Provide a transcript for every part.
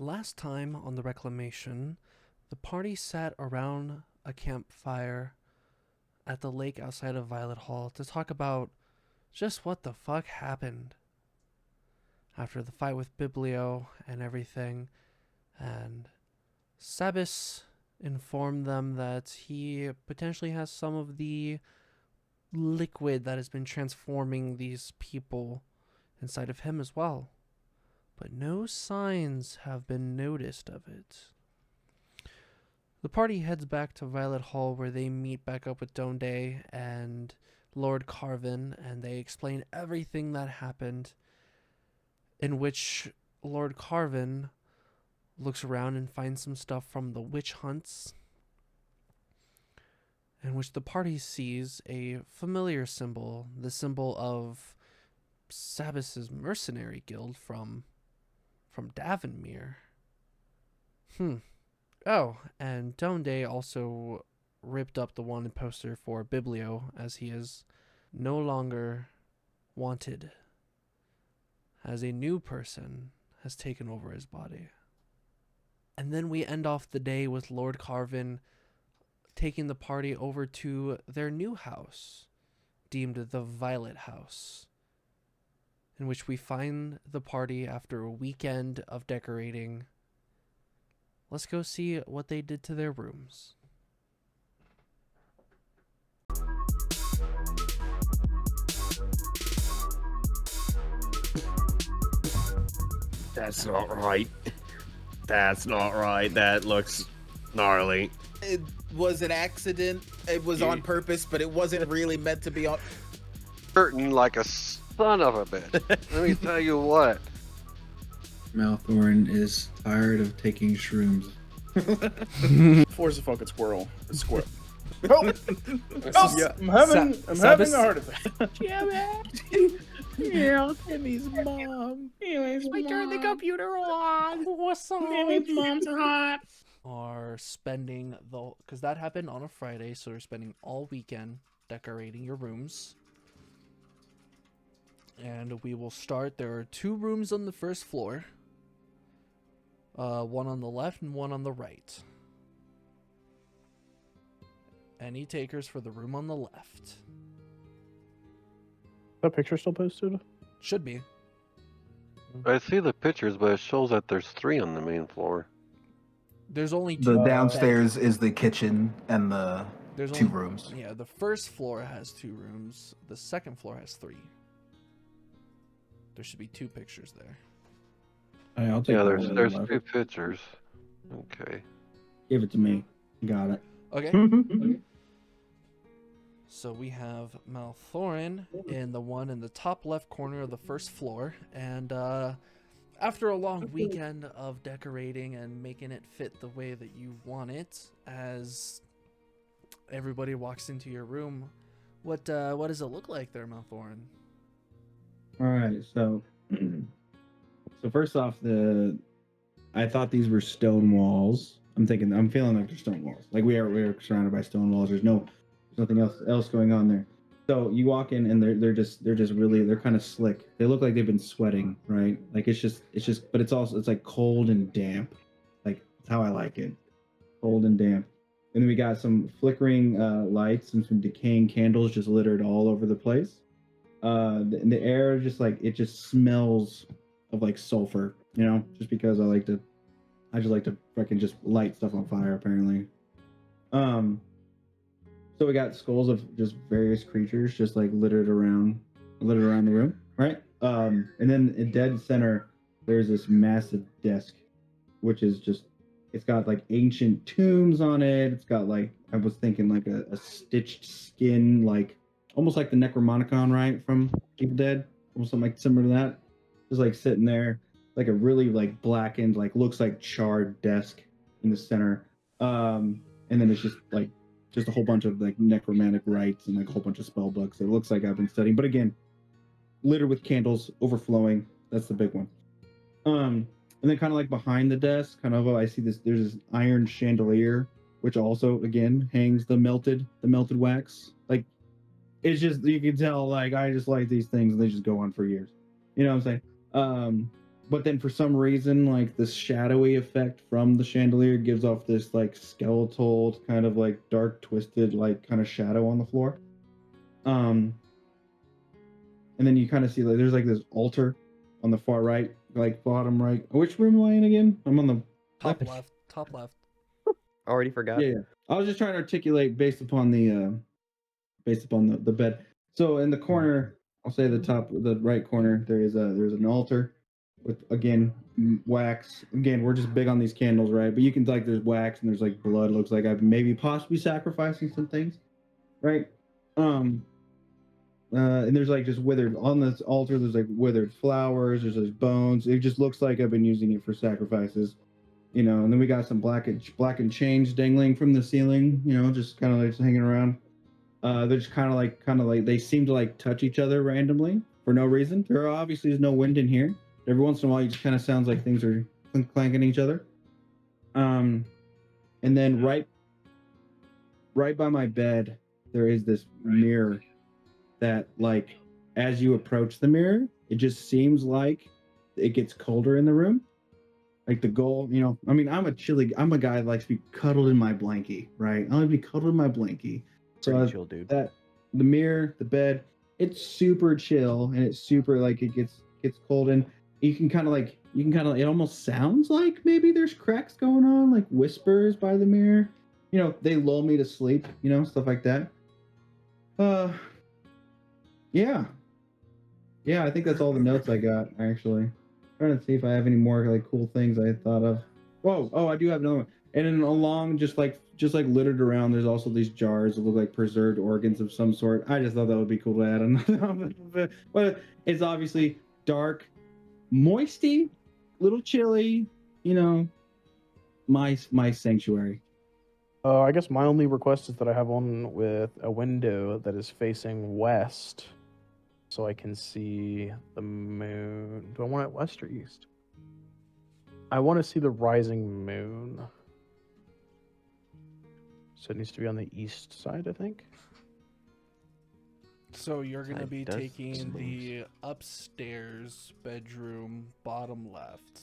Last time on the Reclamation, the party sat around a campfire at the lake outside of Violet Hall to talk about just what the fuck happened after the fight with Biblio and everything. And Sabas informed them that he potentially has some of the liquid that has been transforming these people inside of him as well. But no signs have been noticed of it. The party heads back to Violet Hall where they meet back up with Donde and Lord Carvin, and they explain everything that happened, in which Lord Carvin looks around and finds some stuff from the witch hunts, in which the party sees a familiar symbol, the symbol of Sabas's mercenary guild from Davonmere. Oh, and Donde also ripped up the wanted poster for Biblio, as he is no longer wanted, as a new person has taken over his body. And then we end off the day with Lord Carvin taking the party over to their new house, deemed the Violet House, in which we find the party after a weekend of decorating. Let's go see what they did to their rooms. That's not right. That's not right. That looks gnarly. It was an accident. It was on purpose, but it wasn't really meant to be on. Curtain like a son of a bitch. Let me tell you what. Maelthorin is tired of taking shrooms. Force a fucking squirrel. A squirrel. Oh, yeah. I'm having a heart attack. Yeah, Timmy's mom. We turned the computer on. What's up? Timmy's mom's hot. Are spending because that happened on a Friday, so you're spending all weekend decorating your rooms. And we will start. There are 2 rooms on the first floor. One on the left and one on the right. Any takers for the room on the left? That picture still posted? Should be. I see the pictures, but it shows that there's 3 on the main floor. There's only 2. The downstairs is the kitchen and the There's 2 only, rooms. Yeah, the first floor has 2 rooms. The second floor has 3. There should be 2 pictures there. Hey, I'll take Yeah, that there's one. 2 pictures. Okay. Give it to me. Got it. Okay. So we have Maelthorin in the one in the top left corner of the first floor, and after a long weekend of decorating and making it fit the way that you want it, as everybody walks into your room, what does it look like there, Maelthorin? All right, so first off, I thought these were stone walls. I'm feeling like they're stone walls. Like we are surrounded by stone walls. There's nothing else going on there. So you walk in and they're kind of slick. They look like they've been sweating, right? Like it's just, but it's like cold and damp. Like that's how I like it, cold and damp. And then we got some flickering lights and some decaying candles just littered all over the place. The air it just smells of like sulfur, just because I just like to fucking just light stuff on fire apparently. So we got skulls of just various creatures just like littered around the room, right? And then in dead center there's this massive desk, which is just, it's got like ancient tombs on it. It's got like, I was thinking like a stitched skin, like almost like the Necromonicon, right, from Evil Dead, almost something like similar to that. Just like sitting there, like a really like blackened, like looks like charred desk in the center. And then it's just a whole bunch of like necromantic rites and like a whole bunch of spell books. It looks like I've been studying, but again, littered with candles overflowing. That's the big one. And then kind of like behind the desk, I see there's this iron chandelier, which also again hangs the melted wax. Like it's just, you can tell, like I just like these things and they just go on for years. You know what I'm saying? but then for some reason, like this shadowy effect from the chandelier gives off this like skeletal kind of like dark twisted like kind of shadow on the floor. And then you kind of see like there's like this altar on the far right, like bottom right. Which room am I in again? I'm on the Top left. Top left. Already forgot. Yeah. I was just trying to articulate based upon the bed. So in the corner, I'll say the right corner, there's an altar with again wax. Again, we're just big on these candles, right? But you can like there's wax and there's like blood. Looks like I've maybe possibly sacrificing some things, right? And there's like just withered on this altar. There's like withered flowers. There's like bones. It just looks like I've been using it for sacrifices, you know. And then we got some blackened chains dangling from the ceiling, you know, just kind of like just hanging around. They're just kind of like they seem to like touch each other randomly for no reason. There obviously is no wind in here. Every once in a while, it just kind of sounds like things are clanking each other. And then right by my bed, there is this mirror that, like, as you approach the mirror, it just seems like it gets colder in the room. Like the goal, you know. I mean, I'm a guy that likes to be cuddled in my blankie, right? I like to be cuddled in my blankie. So chill, dude. That the mirror, the bed, it's super chill and it's super like it gets cold and you can kind of it almost sounds like maybe there's cracks going on, like whispers by the mirror. You know, they lull me to sleep, you know, stuff like that. Yeah, I think that's all the notes I got actually. Trying to see if I have any more like cool things I thought of. Whoa, oh, I do have another one. And then along, just like littered around, there's also these jars that look like preserved organs of some sort. I just thought that would be cool to add another. But it's obviously dark, moisty, little chilly. You know, my sanctuary. I guess my only request is that I have one with a window that is facing west, so I can see the moon. Do I want it west or east? I want to see the rising moon. So it needs to be on the east side, I think. So you're going to be does taking moves. the upstairs bedroom, bottom left.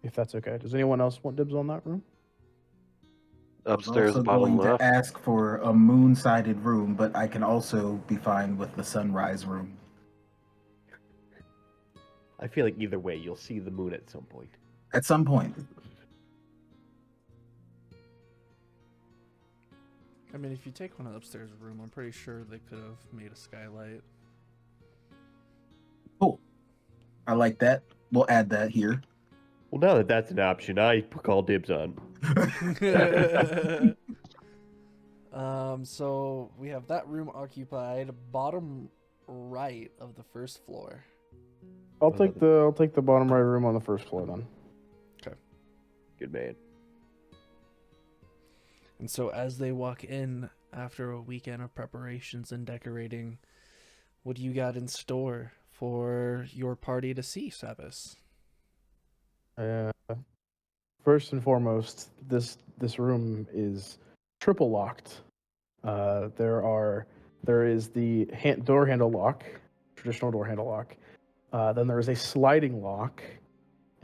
If that's okay. Does anyone else want dibs on that room? Upstairs, also bottom going left. to ask for a moon-sided room, but I can also be fine with the sunrise room. I feel like either way, you'll see the moon at some point. At some point. I mean, if you take one of the upstairs room, I'm pretty sure they could have made a skylight. Cool. I like that. We'll add that here. Well, now that that's an option, I call dibs on. So we have that room occupied, bottom right of the first floor. I'll take the bottom right room on the first floor then. Good man. And so as they walk in after a weekend of preparations and decorating, what do you got in store for your party to see, Sabas? First and foremost, this room is triple locked. There is the door handle lock, traditional door handle lock. Then there is a sliding lock,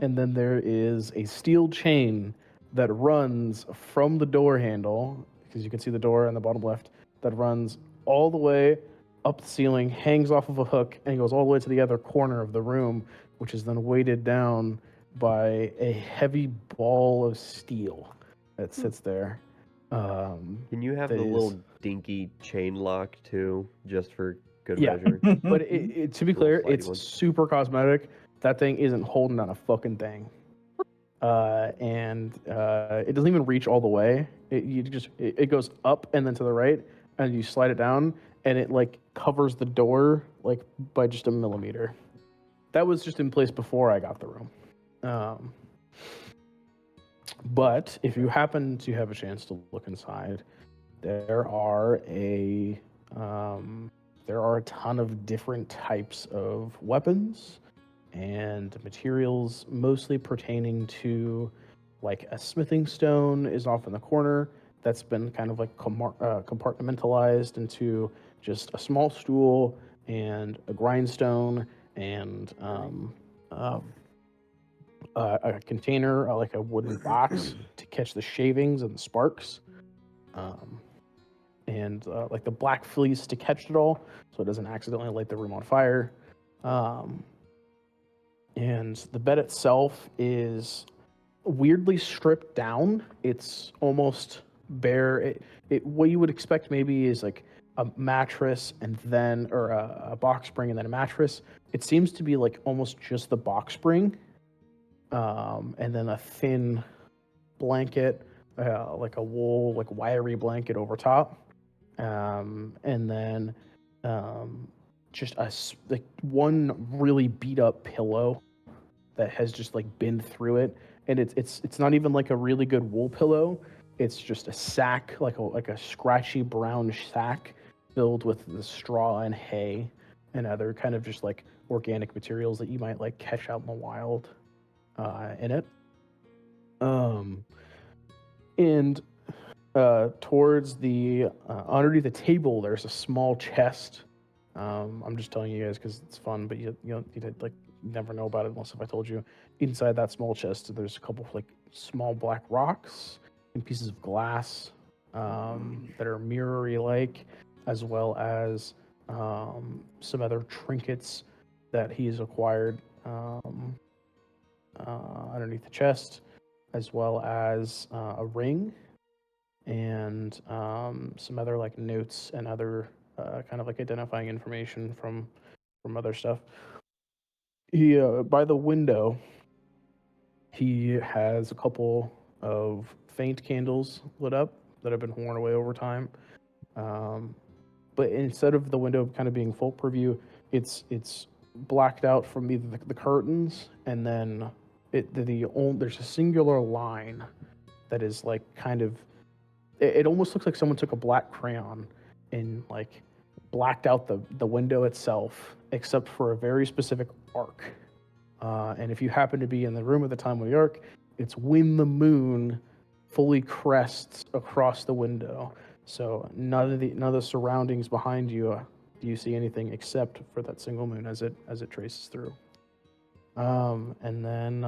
and then there is a steel chain that runs from the door handle, because you can see the door on the bottom left, that runs all the way up the ceiling, hangs off of a hook, and goes all the way to the other corner of the room, which is then weighted down by a heavy ball of steel that sits there. Can you have the little dinky chain lock too, just for good Yeah. measure? But to be clear, Little slidey it's one. super cosmetic. That thing isn't holding on a fucking thing. And it doesn't even reach all the way. It goes up and then to the right, and you slide it down, and it like covers the door like by just a millimeter. That was just in place before I got the room. But if you happen to have a chance to look inside, there are a ton of different types of weapons and materials, mostly pertaining to, like, a smithing stone is off in the corner that's been kind of like compartmentalized into just a small stool and a grindstone and a container, like a wooden box to catch the shavings and the sparks, and like the black fleece to catch it all, so it doesn't accidentally light the room on fire. And the bed itself is weirdly stripped down. It's almost bare. What you would expect maybe is like a mattress and then, or a box spring and then a mattress. It seems to be like almost just the box spring, and then a thin blanket, like a wool, like wiry blanket over top, and then just like one really beat up pillow that has just like been through it, and it's not even like a really good wool pillow. It's just a sack, like a scratchy brown sack filled with the straw and hay and other kind of just like organic materials that you might like catch out in the wild in it. And towards the underneath the table, there's a small chest. I'm just telling you guys because it's fun, but you like never know about it unless if I told you. Inside that small chest, there's a couple of like small black rocks and pieces of glass that are mirror-like, as well as some other trinkets that he's acquired underneath the chest, as well as a ring and some other like notes and other kind of like identifying information from other stuff. He by the window, he has a couple of faint candles lit up that have been worn away over time. But instead of the window kind of being full preview, it's blacked out from either the curtains, and then there's a singular line that is like kind of, it almost looks like someone took a black crayon and like blacked out the window itself, except for a very specific arc. And if you happen to be in the room at the time of the arc, it's when the moon fully crests across the window. So none of the surroundings behind you do you see anything except for that single moon as it traces through. And then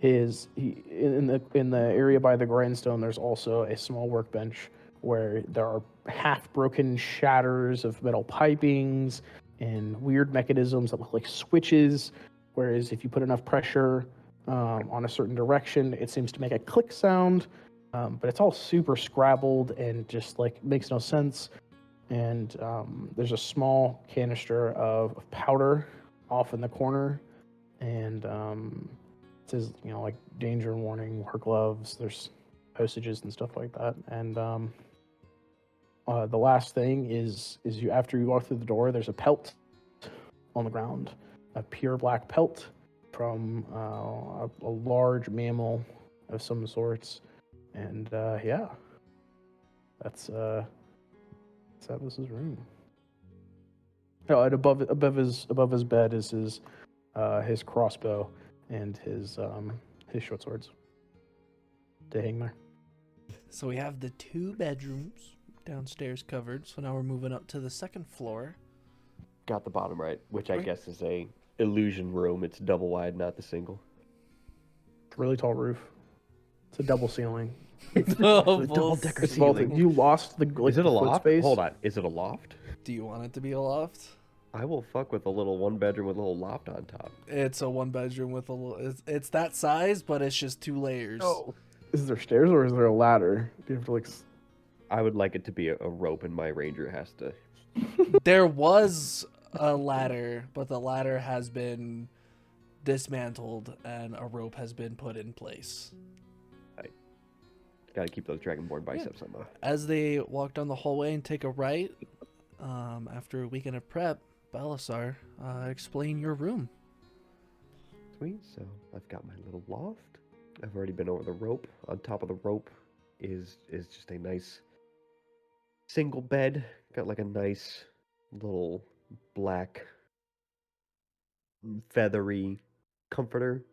in the area by the grindstone, there's also a small workbench where there are half broken shatters of metal pipings and weird mechanisms that look like switches. Whereas if you put enough pressure on a certain direction, it seems to make a click sound. But it's all super scrabbled and just like makes no sense. And there's a small canister of powder off in the corner, and it says, like danger warning, wear gloves. There's postages and stuff like that. And the last thing is you, after you walk through the door, there's a pelt on the ground, a pure black pelt from a large mammal of some sorts. And yeah, that's Sabas's room. Oh, and above his bed is his crossbow and his short swords to hang there. So we have the 2 bedrooms downstairs covered. So now we're moving up to the second floor. Got the bottom right, which I Right. guess is a illusion room. It's double wide, not the single. Really tall roof. It's a double ceiling. Double-decker It's vaulted. You lost the Is it a the foot loft? space. Hold on. Is it a loft? Do you want it to be a loft? I will fuck with a little 1-bedroom with a little loft on top. It's a 1-bedroom with a little. It's that size, but it's just 2 layers. Oh. Is there stairs or is there a ladder? Do you have to like? I would like it to be a rope, and my ranger has to. There was a ladder, but the ladder has been dismantled and a rope has been put in place. Got to keep those dragonborn biceps on the. As they walk down the hallway and take a right, after a weekend of prep, Balasar, explain your room. Sweet. So I've got my little loft. I've already been over the rope. On top of the rope is just a nice single bed. Got like a nice little black feathery comforter.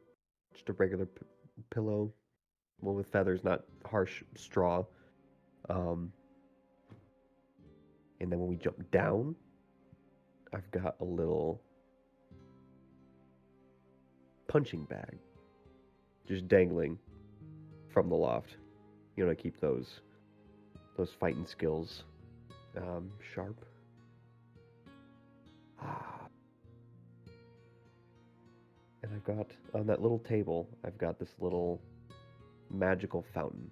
Just a regular pillow. One with feathers, not harsh straw. And then when we jump down, I've got a little punching bag just dangling from the loft. You know, to keep those fighting skills sharp. And I've got on that little table, I've got this little magical fountain.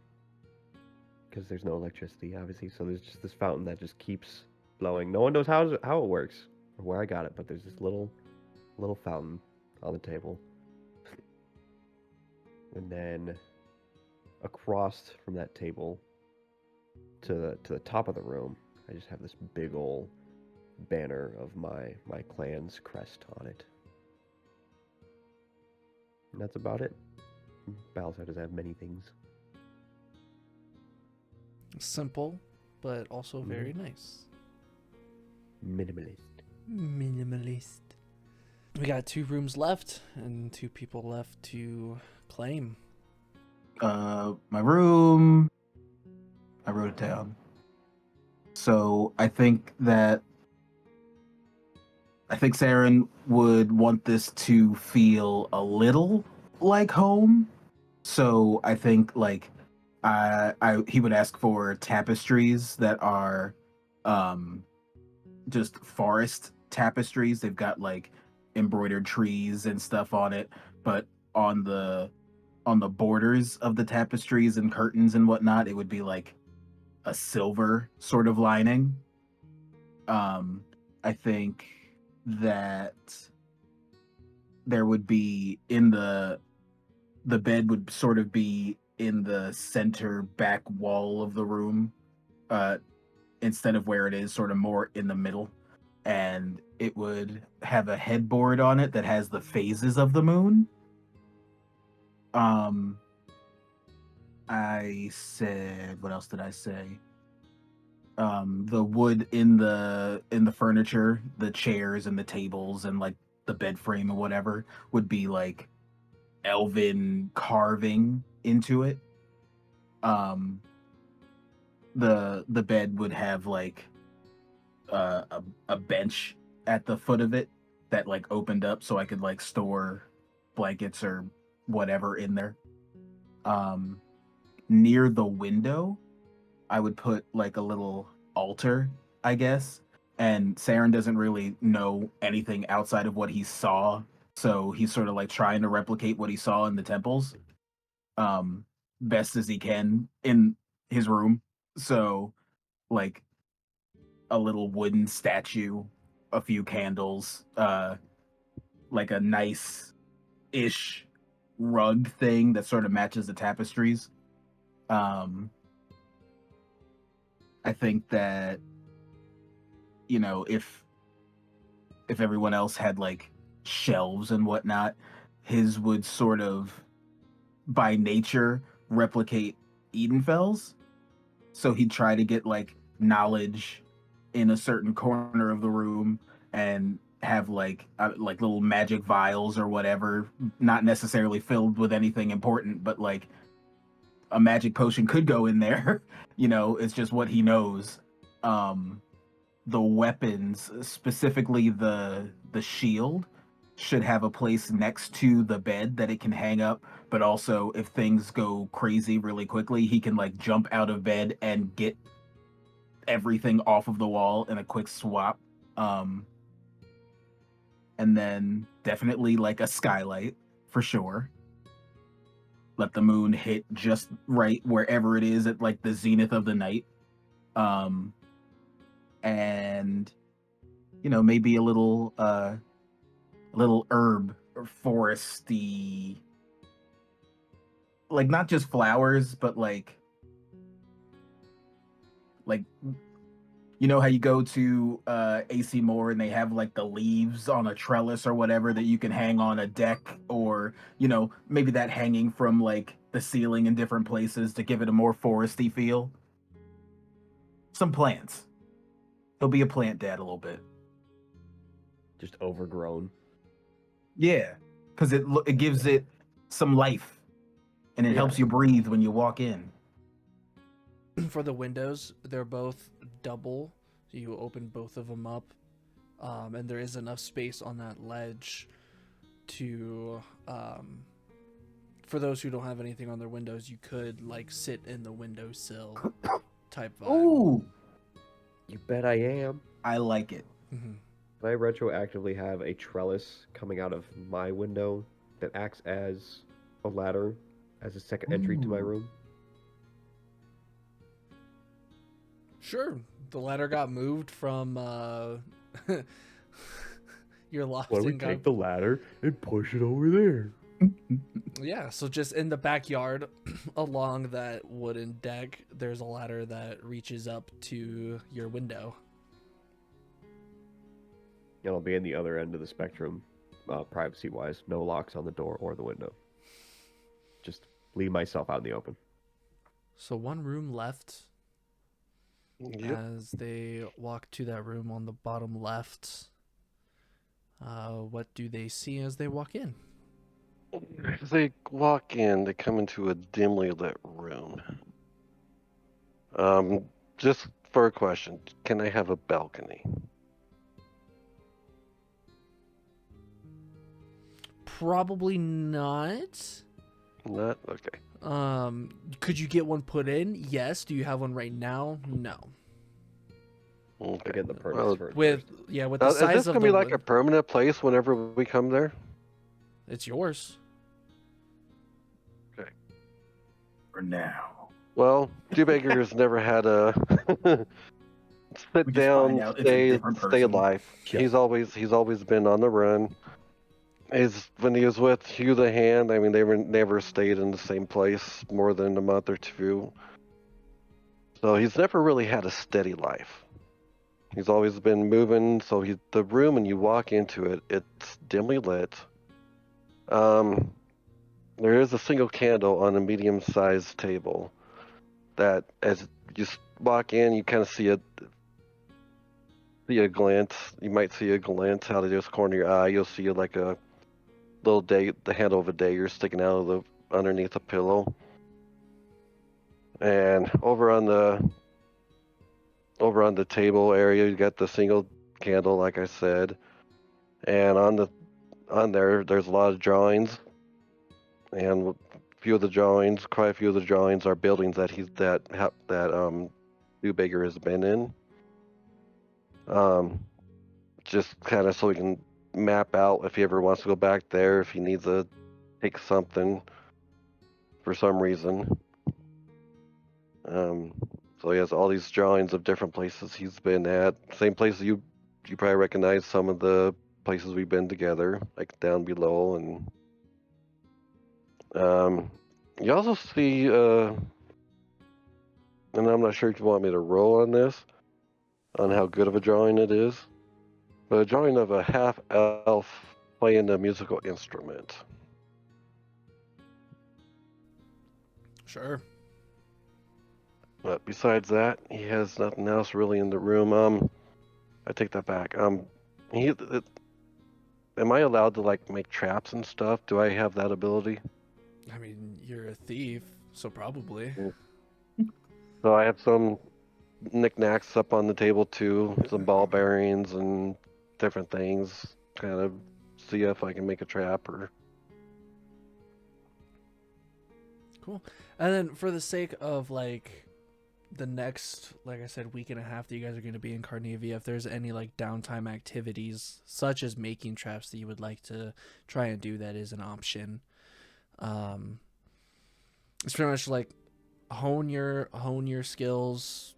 Because there's no electricity, obviously, so there's just this fountain that just keeps blowing. No one knows how it works or where I got it, but there's this little fountain on the table. And then across from that table to the top of the room, I just have this big old banner of my clan's crest on it. And that's about it. Balasar doesn't have many things. Simple, but also very nice. Minimalist. Minimalist. We got 2 rooms left and 2 people left to claim. My room, I wrote it down. So I think Saren would want this to feel a little like home. So I think like he would ask for tapestries that are just forest tapestries. They've got like embroidered trees and stuff on it, but on the borders of the tapestries and curtains and whatnot, it would be like a silver sort of lining. I think that there would be the bed would sort of be in the center back wall of the room, instead of where it is, sort of more in the middle. And it would have a headboard on it that has the phases of the moon. I said, what else did I say? The wood in the furniture, the chairs and the tables and like the bed frame or whatever would be like elven carving into it. The bed would have like a bench at the foot of it that like opened up so I could like store blankets or whatever in there. Near the window, I would put like a little altar, I guess. And Saren doesn't really know anything outside of what he saw, so he's sort of like trying to replicate what he saw in the temples, best as he can in his room. So, like a little wooden statue, a few candles, like a nice-ish rug thing that sort of matches the tapestries. I think that, you know, if everyone else had like shelves and whatnot, his would sort of by nature replicate Edenfel's. So he'd try to get like knowledge in a certain corner of the room and have like little magic vials or whatever, not necessarily filled with anything important, but like a magic potion could go in there. You know, it's just what he knows. The weapons, specifically the shield, should have a place next to the bed that it can hang up, but also if things go crazy really quickly, he can like jump out of bed and get everything off of the wall in a quick swap. And then definitely like a skylight for sure. Let the moon hit just right wherever it is at like the zenith of the night. And you know, maybe a little herb or foresty, like not just flowers, but like you know how you go to AC Moore and they have like the leaves on a trellis or whatever that you can hang on a deck, or you know, maybe that hanging from like the ceiling in different places to give it a more foresty feel. Some plants. He'll be a plant dad a little bit. Just overgrown. Yeah, because it gives it some life, and it helps you breathe when you walk in. For the windows, they're both double. So you open both of them up, and there is enough space on that ledge to for those who don't have anything on their windows, you could like sit in the windowsill type vibe. Ooh, You bet I am. I like it. Mm-hmm. Can I retroactively have a trellis coming out of my window that acts as a ladder, as a second entry to my Ooh. room? Sure. The ladder got moved from your loft. Why don't we and got... take the ladder and push it over there? Yeah, so just in the backyard along that wooden deck, there's a ladder that reaches up to your window. And I'll be in the other end of the spectrum, privacy-wise. No locks on the door or the window. Just leave myself out in the open. So one room left. Yep. As they walk to that room on the bottom left, what do they see as they walk in? As they walk in, they come into a dimly lit room. Just for a question, can I have a balcony? Probably not. Not okay. Could you get one put in? Yes. Do you have one right now? No. Okay. Get the permits Well, for it With first. yeah, with the is size this of gonna the be like a permanent place whenever we come there? it's yours. For now. Well, Dubbager's never had a sit We just down, find out it's a different stay person. alive. Yeah. He's always been on the run. When he was with Hugh the Hand, I mean, they were never stayed in the same place more than a month or two. So he's never really had a steady life. He's always been moving. So the room, when you walk into it, it's dimly lit. There is a single candle on a medium-sized table. That as you walk in, you kind of see a glance. You might see a glance out of this corner of your eye. You'll see like a little the handle of a dagger sticking out of the underneath a pillow. And over on the table area, you got the single candle, like I said. And on there, there's a lot of drawings. And quite a few of the drawings are buildings that Dubbager has been in. Just kind of so we can map out if he ever wants to go back there, if he needs to take something for some reason. So he has all these drawings of different places he's been at. Same places you probably recognize some of the places we've been together, like down below, and you also see, and I'm not sure if you want me to roll on this, on how good of a drawing it is, but a drawing of a half-elf playing a musical instrument. Sure. But besides that, he has nothing else really in the room. I take that back. Am I allowed to like make traps and stuff? Do I have that ability? I mean, you're a thief, so probably. So I have some knickknacks up on the table too, some ball bearings and different things. Kind of see if I can make a trap or. Cool. And then for the sake of like the next, like I said, week and a half that you guys are going to be in Carnivia, if there's any like downtime activities such as making traps that you would like to try and do, that is an option. It's pretty much like hone your skills,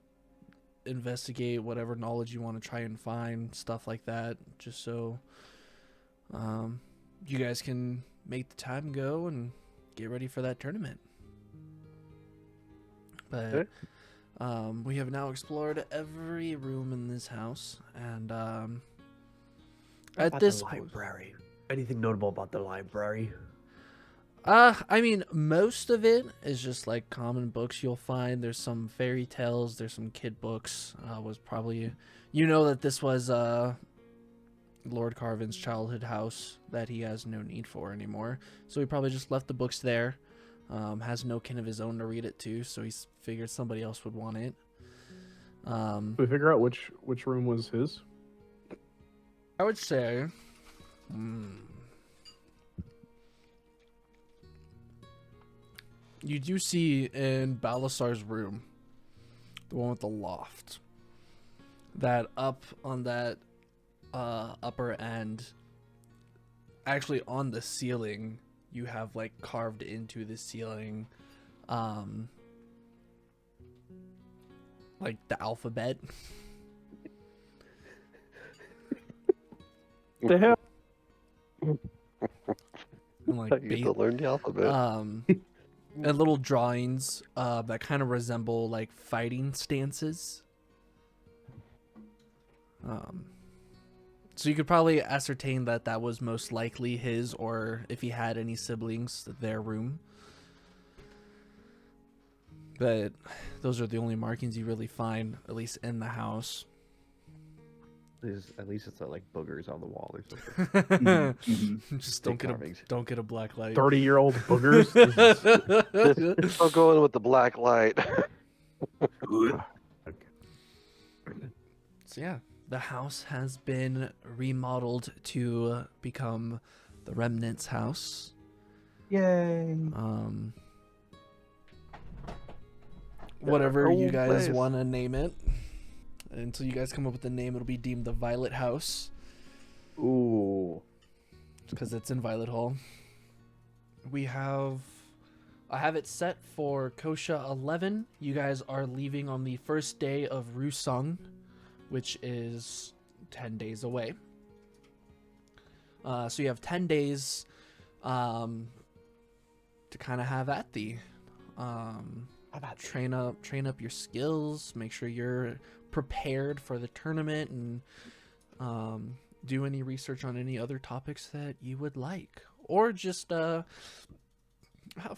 investigate whatever knowledge you want to try and find, stuff like that, just so you guys can make the time go and get ready for that tournament. But Okay. we have now explored every room in this house, and at this library. Anything notable about the library? I mean, most of it is just like common books you'll find. There's some fairy tales, there's some kid books. Was probably, you know, that this was Lord Carvin's childhood house that he has no need for anymore. So he probably just left the books there. Has no kin of his own to read it to, so he figured somebody else would want it. Did we figure out which room was his? I would say, You do see in Balasar's room, the one with the loft, that up on that upper end, actually on the ceiling, you have like carved into the ceiling, like the alphabet. The hell? And, like I need to learn the alphabet. and little drawings that kind of resemble like fighting stances. So you could probably ascertain that that was most likely his, or if he had any siblings, their room. But those are the only markings you really find, at least in the house. At least it's not like boogers on the wall or something. Just Big carvings. don't get a black light. 30-year-old boogers. I'll go in with the black light. So yeah, the house has been remodeled to become the Remnant's house. Yay! Whatever you old guys place. want to name it. Until you guys come up with a name, it'll be deemed the Violet House Ooh. because it's in Violet Hall. I have it set for Kosha 11. You guys are leaving on the first day of Rusung, which is 10 days away. So you have 10 days to kind of have at the train up your skills, make sure you're prepared for the tournament, and do any research on any other topics that you would like, or just have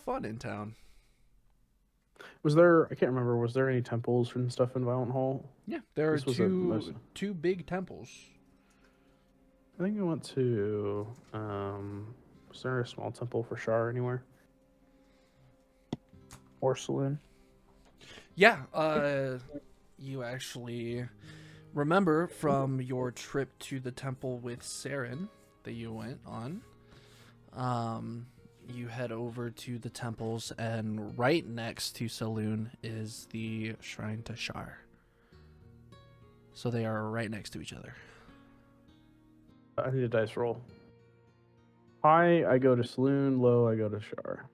fun in town. Was there? I can't remember. Was there any temples and stuff in Violent Hall? Yeah, there are This was two big temples. I think I went to. Was there a small temple for Shar anywhere? Or Saloon? Yeah, you actually remember from your trip to the temple with Saren that you went on. You head over to the temples, and right next to Saloon is the shrine to Shar. So they are right next to each other. I need a dice roll. High, I go to Saloon. Low, I go to Shar.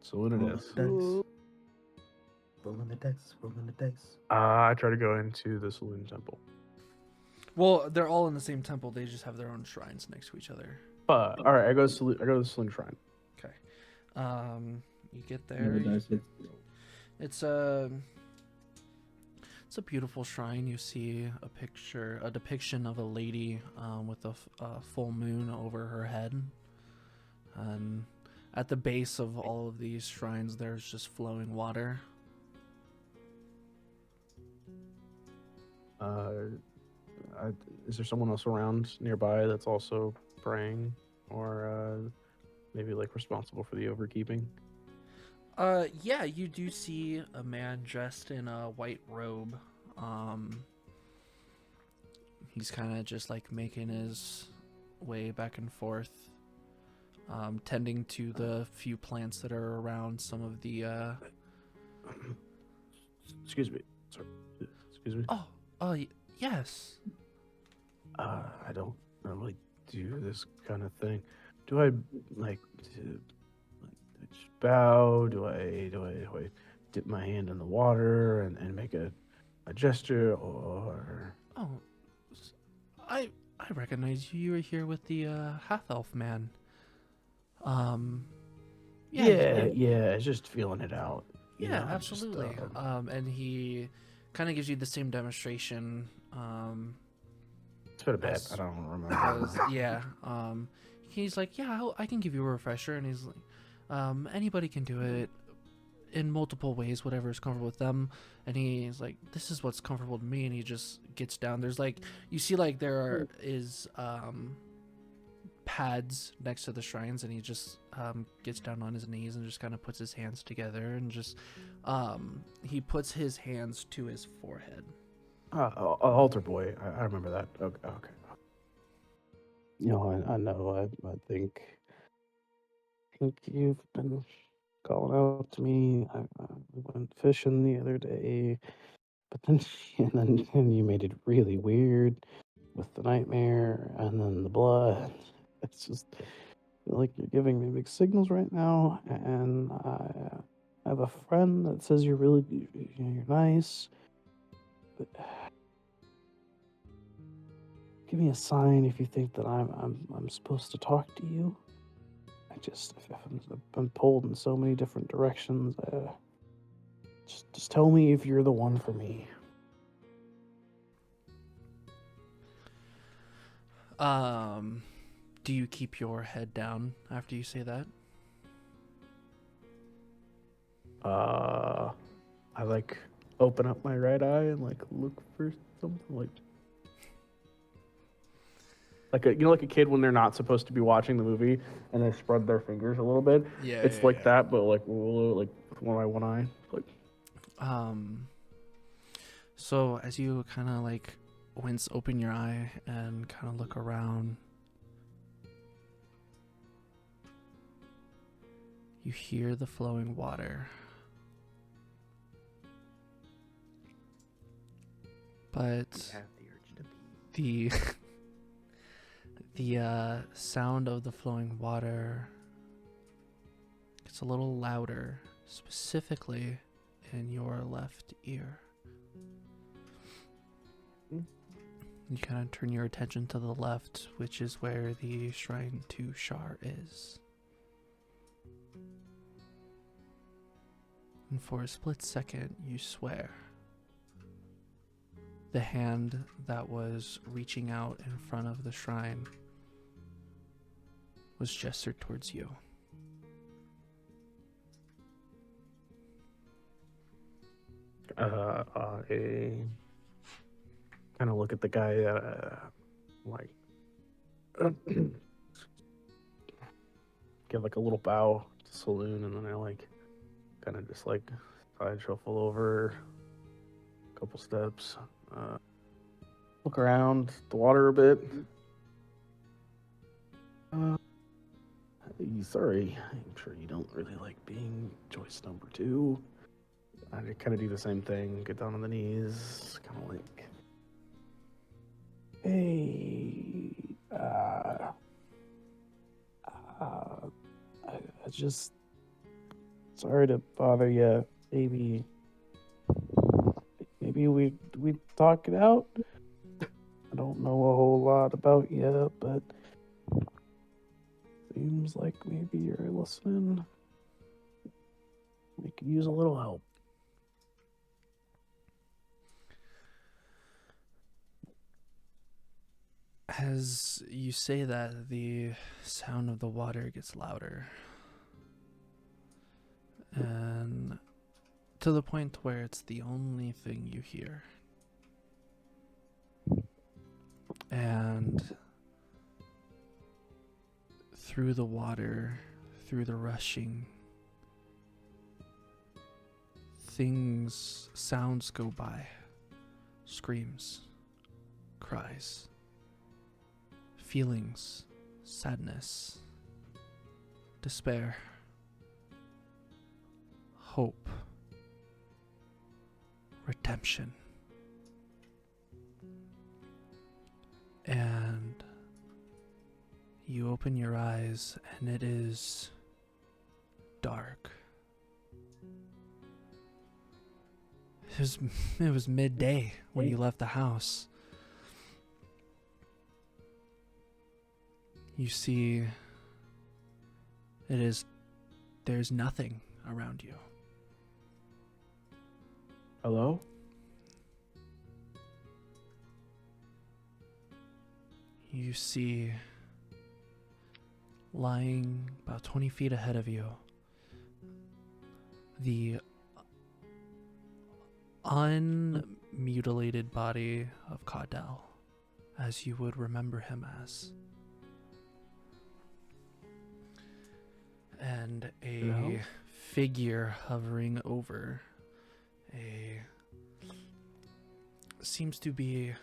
Saloon it is. Rolling the dice. Rolling the dice. I try to go into the Saloon temple. Well, they're all in the same temple. They just have their own shrines next to each other. All right, I go to Saloon. I go to the Saloon shrine. Okay. You get there. Never dice it. It's a beautiful shrine. You see a depiction of a lady with a full moon over her head, and at the base of all of these shrines, there's just flowing water. Is there someone else around nearby that's also praying, or maybe like responsible for the overkeeping? Yeah, you do see a man dressed in a white robe. He's kind of just like making his way back and forth, tending to the few plants that are around some of the Excuse me. Sorry. Excuse me. Yes. I don't normally do this kind of thing. Do I like to just bow? Do I dip my hand in the water and make a gesture, or? Oh, I recognize you. You were here with the half elf man. Yeah, just feeling it out. you Yeah, know, just, absolutely. And he kind of gives you the same demonstration. It's been a bit. as- I don't remember. Yeah. He's like, yeah, I can give you a refresher, and he's like, anybody can do it in multiple ways, whatever is comfortable with them. And he's like, this is what's comfortable to me, and he just gets down. There's like, you see, like there is pads next to the shrines, and he just gets down on his knees and just kind of puts his hands together, and just he puts his hands to his forehead. Altar boy. I remember that. Okay. You know, I know. I think think you've been calling out to me. We went fishing the other day, but then and you made it really weird with the nightmare and then the blood. It's just I feel like you're giving me big signals right now, and I have a friend that says you're really you're nice, but give me a sign if you think that I'm supposed to talk to you. I just if I'm pulled in so many different directions. Just tell me if you're the one for me. Do you keep your head down after you say that? I like open up my right eye and like look for something like a like a kid when they're not supposed to be watching the movie and they spread their fingers a little bit. Yeah, It's like that, but like one eye. Like So as you kind of like once open your eye and kind of look around, you hear the flowing water. But have the urge to pee. the sound of the flowing water gets a little louder, specifically in your left ear. You kind of turn your attention to the left, which is where the shrine to Shar is. And for a split second, you swear. The hand that was reaching out in front of the shrine was gestured towards you. I kind of look at the guy that like give like a little bow to saloon, and then I like kind of just like side shuffle over a couple steps, look around the water a bit. Sorry, I'm sure you don't really like being choice number 2. I kind of do the same thing, get down on the knees, kind of like, hey, I just, sorry to bother you. Maybe we talk it out. I don't know a whole lot about you, but seems like maybe you're listening. We could use a little help. As you say that, the sound of the water gets louder. And to the point where it's the only thing you hear. And through the water, through the rushing, sounds go by. Screams, cries, feelings, sadness, despair, hope, redemption. And you open your eyes and it is dark. It was midday when you left the house. You see, there's nothing around you. Hello? You see, lying about 20 feet ahead of you, the unmutilated body of Caudel, as you would remember him as. And a figure hovering over seems to be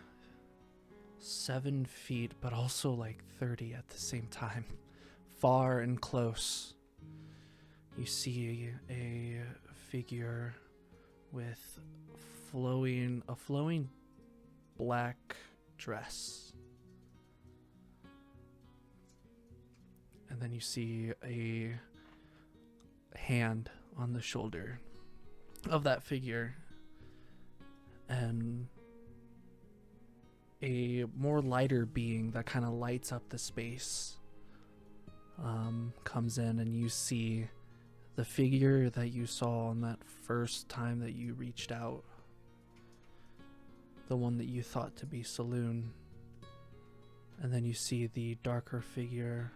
7 feet, but also like 30 at the same time. Far and close. You see a figure with a flowing black dress. And then you see a hand on the shoulder of that figure, and a more lighter being that kind of lights up the space comes in, and you see the figure that you saw on that first time that you reached out, the one that you thought to be Saloon. And then you see the darker figure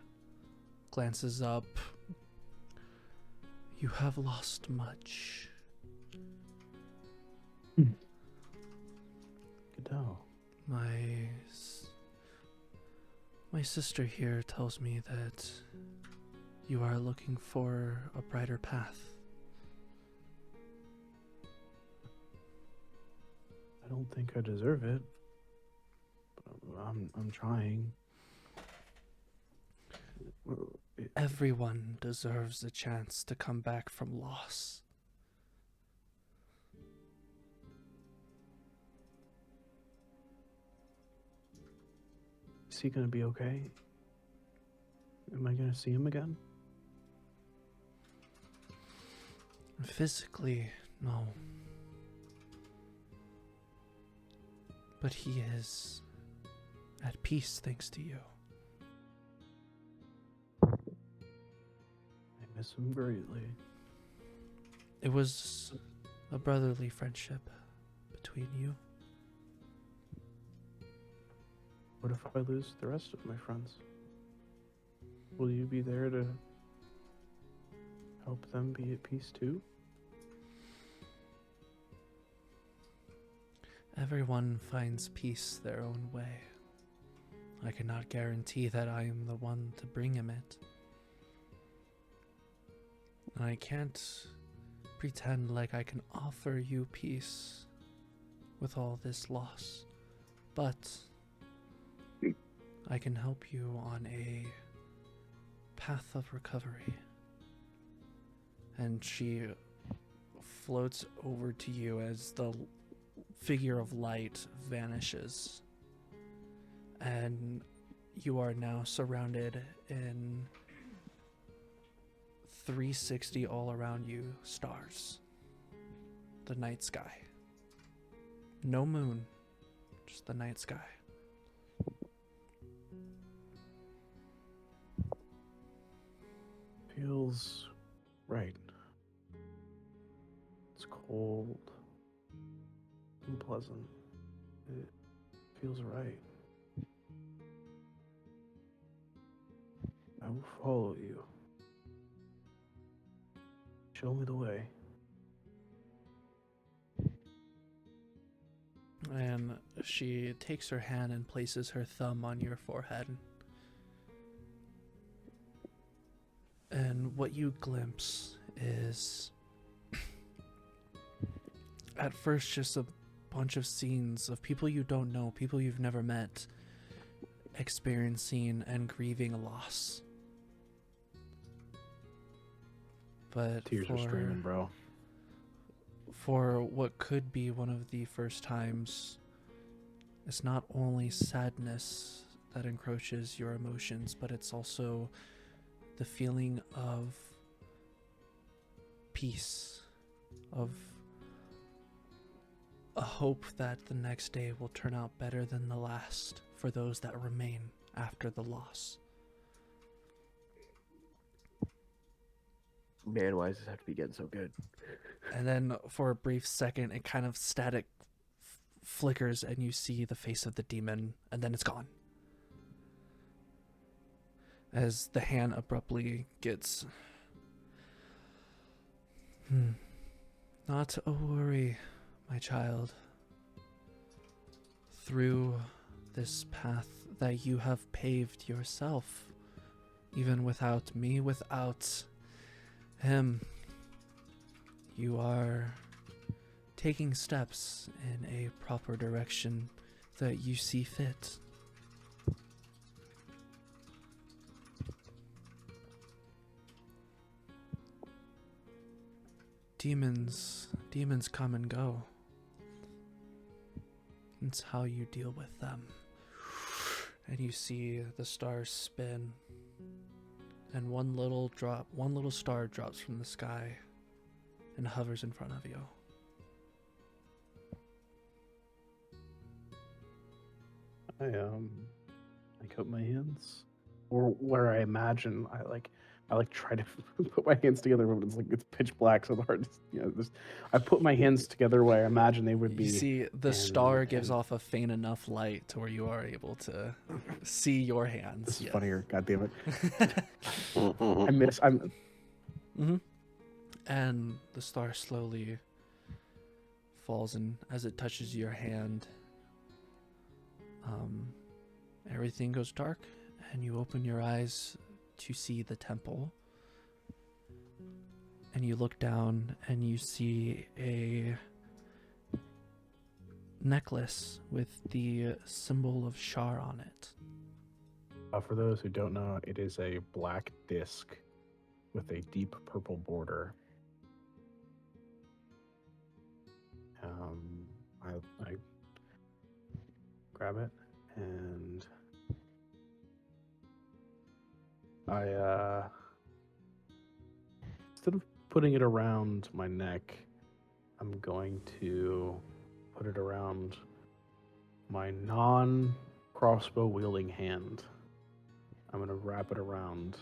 glances up. You have lost much. Good tell. My sister here tells me that you are looking for a brighter path. I don't think I deserve it, but I'm trying. Everyone deserves a chance to come back from loss. Is he gonna be okay? Am I gonna see him again? Physically, no. But he is at peace thanks to you. I miss him greatly. It was a brotherly friendship between you. What if I lose the rest of my friends? Will you be there to help them be at peace too? Everyone finds peace their own way. I cannot guarantee that I am the one to bring him it. I can't pretend like I can offer you peace with all this loss, but I can help you on a path of recovery. And she floats over to you as the figure of light vanishes. And you are now surrounded in 360 all around you stars. The night sky. No moon, just the night sky. Feels right. It's cold. Unpleasant. It feels right. I will follow you. Show me the way. And she takes her hand and places her thumb on your forehead. And what you glimpse is, at first, just a bunch of scenes of people you don't know, people you've never met, experiencing and grieving a loss. But Tears are streaming, bro. For what could be one of the first times, it's not only sadness that encroaches your emotions, but it's also the feeling of peace, of a hope that the next day will turn out better than the last for those that remain after the loss. Man, why does this have to be getting so good? And then for a brief second, it kind of static flickers and you see the face of the demon, and then it's gone. As the hand abruptly gets... Not a worry, my child. Through this path that you have paved yourself, even without me, without him, you are taking steps in a proper direction that you see fit. demons come and go. It's how you deal with them. And you see the stars spin, and one little star drops from the sky and hovers in front of you. I cup my hands, or where I imagine I try to put my hands together, but it's pitch black, so it's hard to, I put my hands together where I imagine they would be. You see the star gives off a faint enough light to where you are able to see your hands. This is funnier, God damn it. I'm And the star slowly falls, and as it touches your hand, everything goes dark, and you open your eyes to see the temple. And you look down, and you see a necklace with the symbol of Shar on it. For those who don't know, it is a black disc with a deep purple border. I grab it, and I instead of putting it around my neck, I'm going to put it around my non-crossbow wielding hand. I'm gonna wrap it around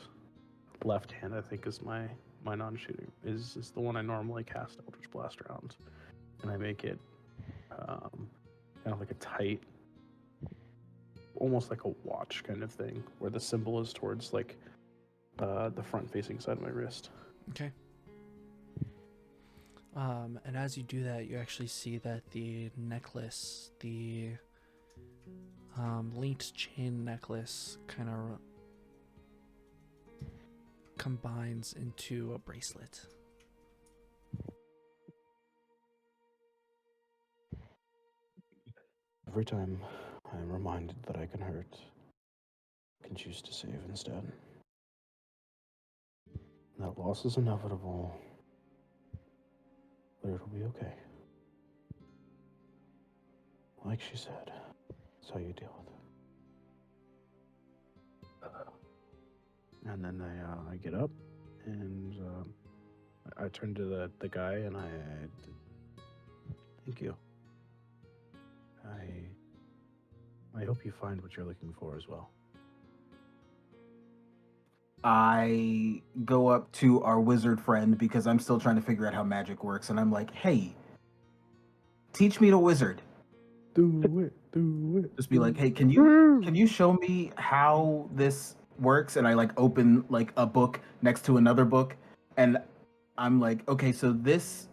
left hand. I think is my non-shooting is the one I normally cast Eldritch Blast around, and I make it kind of like a tight, almost like a watch kind of thing, where the symbol is towards like the front-facing side of my wrist. Okay. And as you do that, you actually see that the necklace, the linked chain necklace, kind of combines into a bracelet. Every time I am reminded that I can hurt, I can choose to save instead. That loss is inevitable, but it'll be okay. Like she said, that's how you deal with it. And then I get up, and I turn to the guy, and I thank you. I hope you find what you're looking for as well. I go up to our wizard friend because I'm still trying to figure out how magic works, and I'm like, hey, teach me to wizard. Do it. Just be like, hey, can you show me how this works? And I like open like a book next to another book, and I'm like, okay, so this,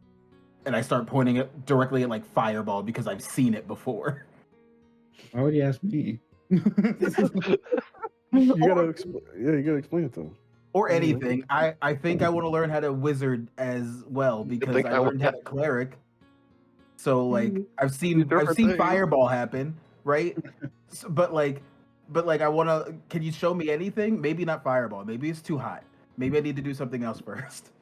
and I start pointing it directly at like Fireball because I've seen it before. Why would you ask me? You gotta explain it to him. Or anything. I think I want to learn how to wizard as well because I learned how to cleric. So like I've seen Fireball happen, right? But I want to. Can you show me anything? Maybe not Fireball. Maybe it's too hot. Maybe I need to do something else first.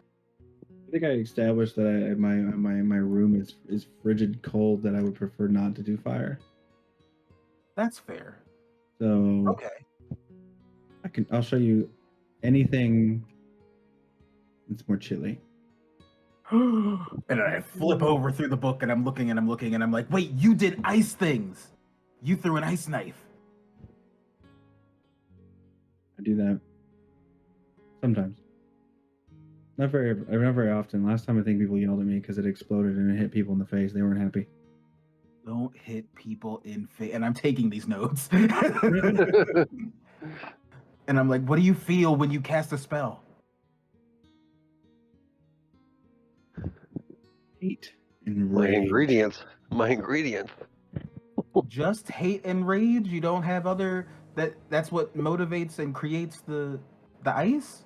I think I established that my room is frigid cold, that I would prefer not to do fire. That's fair. So Okay. I'll show you anything that's more chilly. And I flip over through the book, and I'm looking, and I'm like, wait, you did ice things. You threw an ice knife. I do that sometimes. Not very often. Last time I think people yelled at me because it exploded and it hit people in the face. They weren't happy. Don't hit people in face. And I'm taking these notes. And I'm like, what do you feel when you cast a spell? Hate and My rage. ingredients. Just hate and rage? You don't have other... That's what motivates and creates the ice?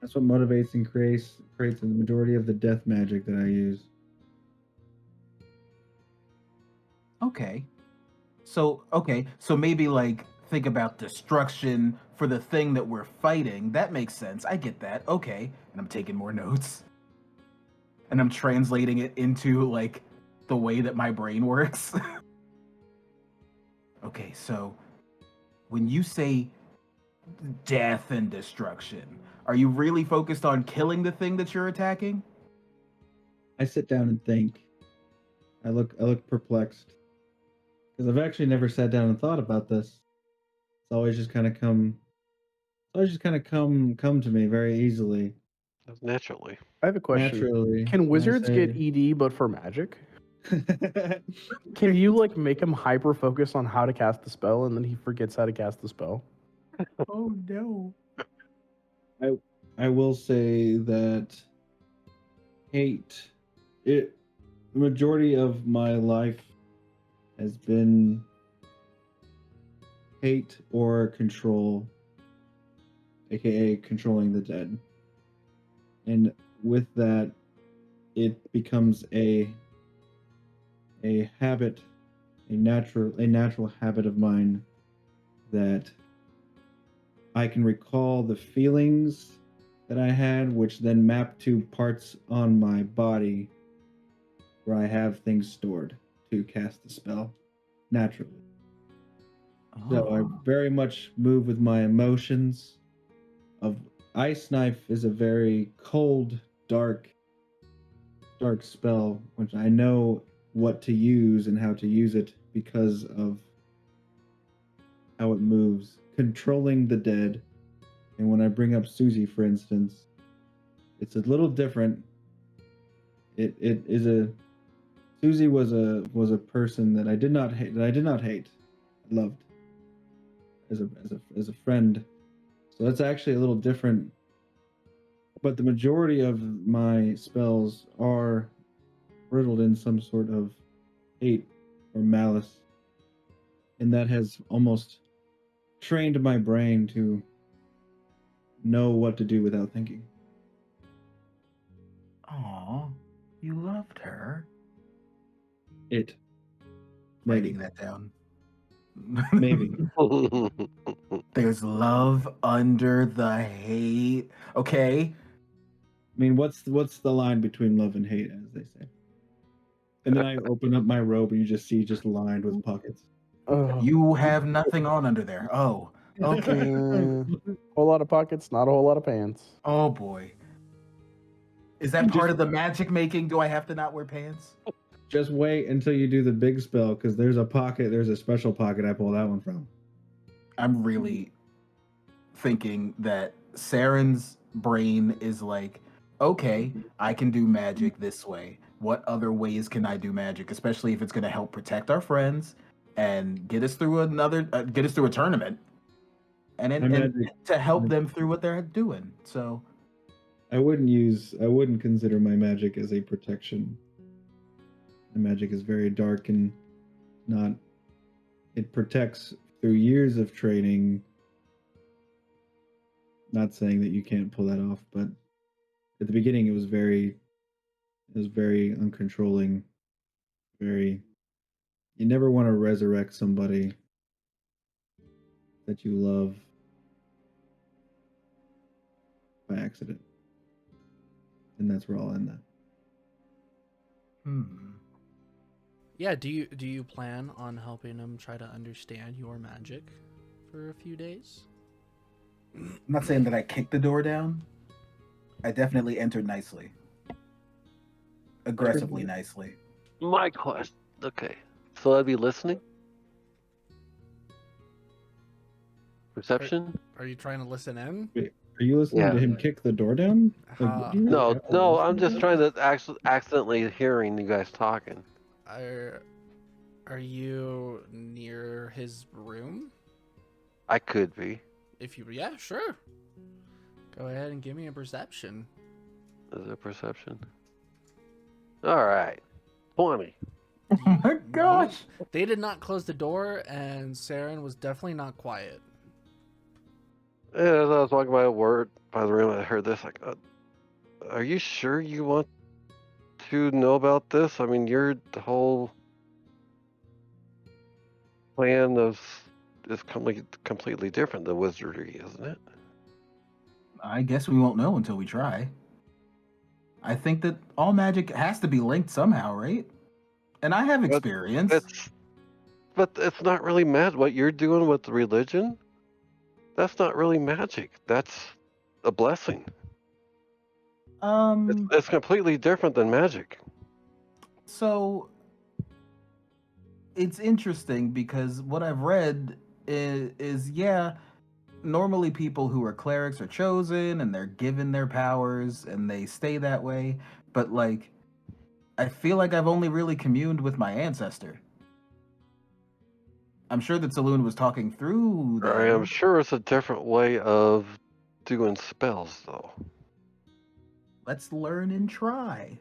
That's what motivates and creates the majority of the death magic that I use. Okay. So maybe like think about destruction for the thing that we're fighting. That makes sense. I get that. Okay. And I'm taking more notes. and I'm translating it into like the way that my brain works. Okay, so when you say death and destruction, are you really focused on killing the thing that you're attacking? I sit down and think. I look perplexed because I've actually never sat down and thought about this. It's always just kind of come. It's always just kind of come to me very easily, Naturally. I have a question. naturally. Can and I wizards get say- ED but for magic? Can you like make him hyper focus on how to cast the spell and then he forgets how to cast the spell? Oh no. I will say that hate it. The majority of my life has been hate or control, aka controlling the dead. And with that, it becomes a habit, a natural habit of mine that I can recall the feelings that I had, which then map to parts on my body where I have things stored to cast the spell naturally. So I very much move with my emotions. Of Ice Knife is a very cold, dark spell, which I know what to use and how to use it because of how it moves. Controlling the dead. And when I bring up Susie, for instance, it's a little different. It is a Susie was a person that I did not hate. I loved as a friend. So that's actually a little different. But the majority of my spells are riddled in some sort of hate or malice. And that has almost trained my brain to know what to do without thinking. Aw, you loved her. It. Writing Maybe. that down. Maybe. There's love under the hate. Okay. I mean, what's the line between love and hate, as they say? And then I open up my robe and you just see just lined with pockets. Oh, You have nothing on under there. Oh, okay. whole lot of pockets, not a whole lot of pants. Oh boy. Is that You part just- of the magic making? Do I have to not wear pants? Just wait until you do the big spell, because there's a special pocket I pull that one from. I'm really thinking that Saren's brain is like, okay, I can do magic this way. What other ways can I do magic? Especially if it's going to help protect our friends and get us through a tournament, and to help them through what they're doing. So I wouldn't consider my magic as a protection. My magic is very dark and not. It protects through years of training. Not saying that you can't pull that off, but at the beginning it was very uncontrolling. Very. You never want to resurrect somebody that you love by accident, and that's where I'll end that. Yeah, do you plan on helping him try to understand your magic for a few days? I'm not saying that I kicked the door down. I definitely entered nicely. Aggressively nicely. My question. Okay. So I'd be listening? Perception? Are you trying to listen in? Are you listening Yeah. to him kick the door down? Like, do you really No, have to no, listen I'm to just that? trying to accidentally hearing you guys talking. Are you near his room? I could be. Yeah, sure. Go ahead and give me a perception. Is it perception? Alright. 20. Oh my gosh! They did not close the door, and Saren was definitely not quiet. Yeah, as I was walking by the room, I heard this. Like, are you sure you want to know about this? I mean, the whole plan is completely different than wizardry, isn't it? I guess we won't know until we try. I think that all magic has to be linked somehow, right? And I have But experience. it's not really mad. What you're doing with the religion, that's not really magic. That's a blessing. It's completely different than magic. So it's interesting because what I've read is yeah, normally people who are clerics are chosen and they're given their powers and they stay that way. But like, I feel like I've only really communed with my ancestor. I'm sure that Saloon was talking through I am them. sure it's a different way of doing spells, though. Let's learn and try.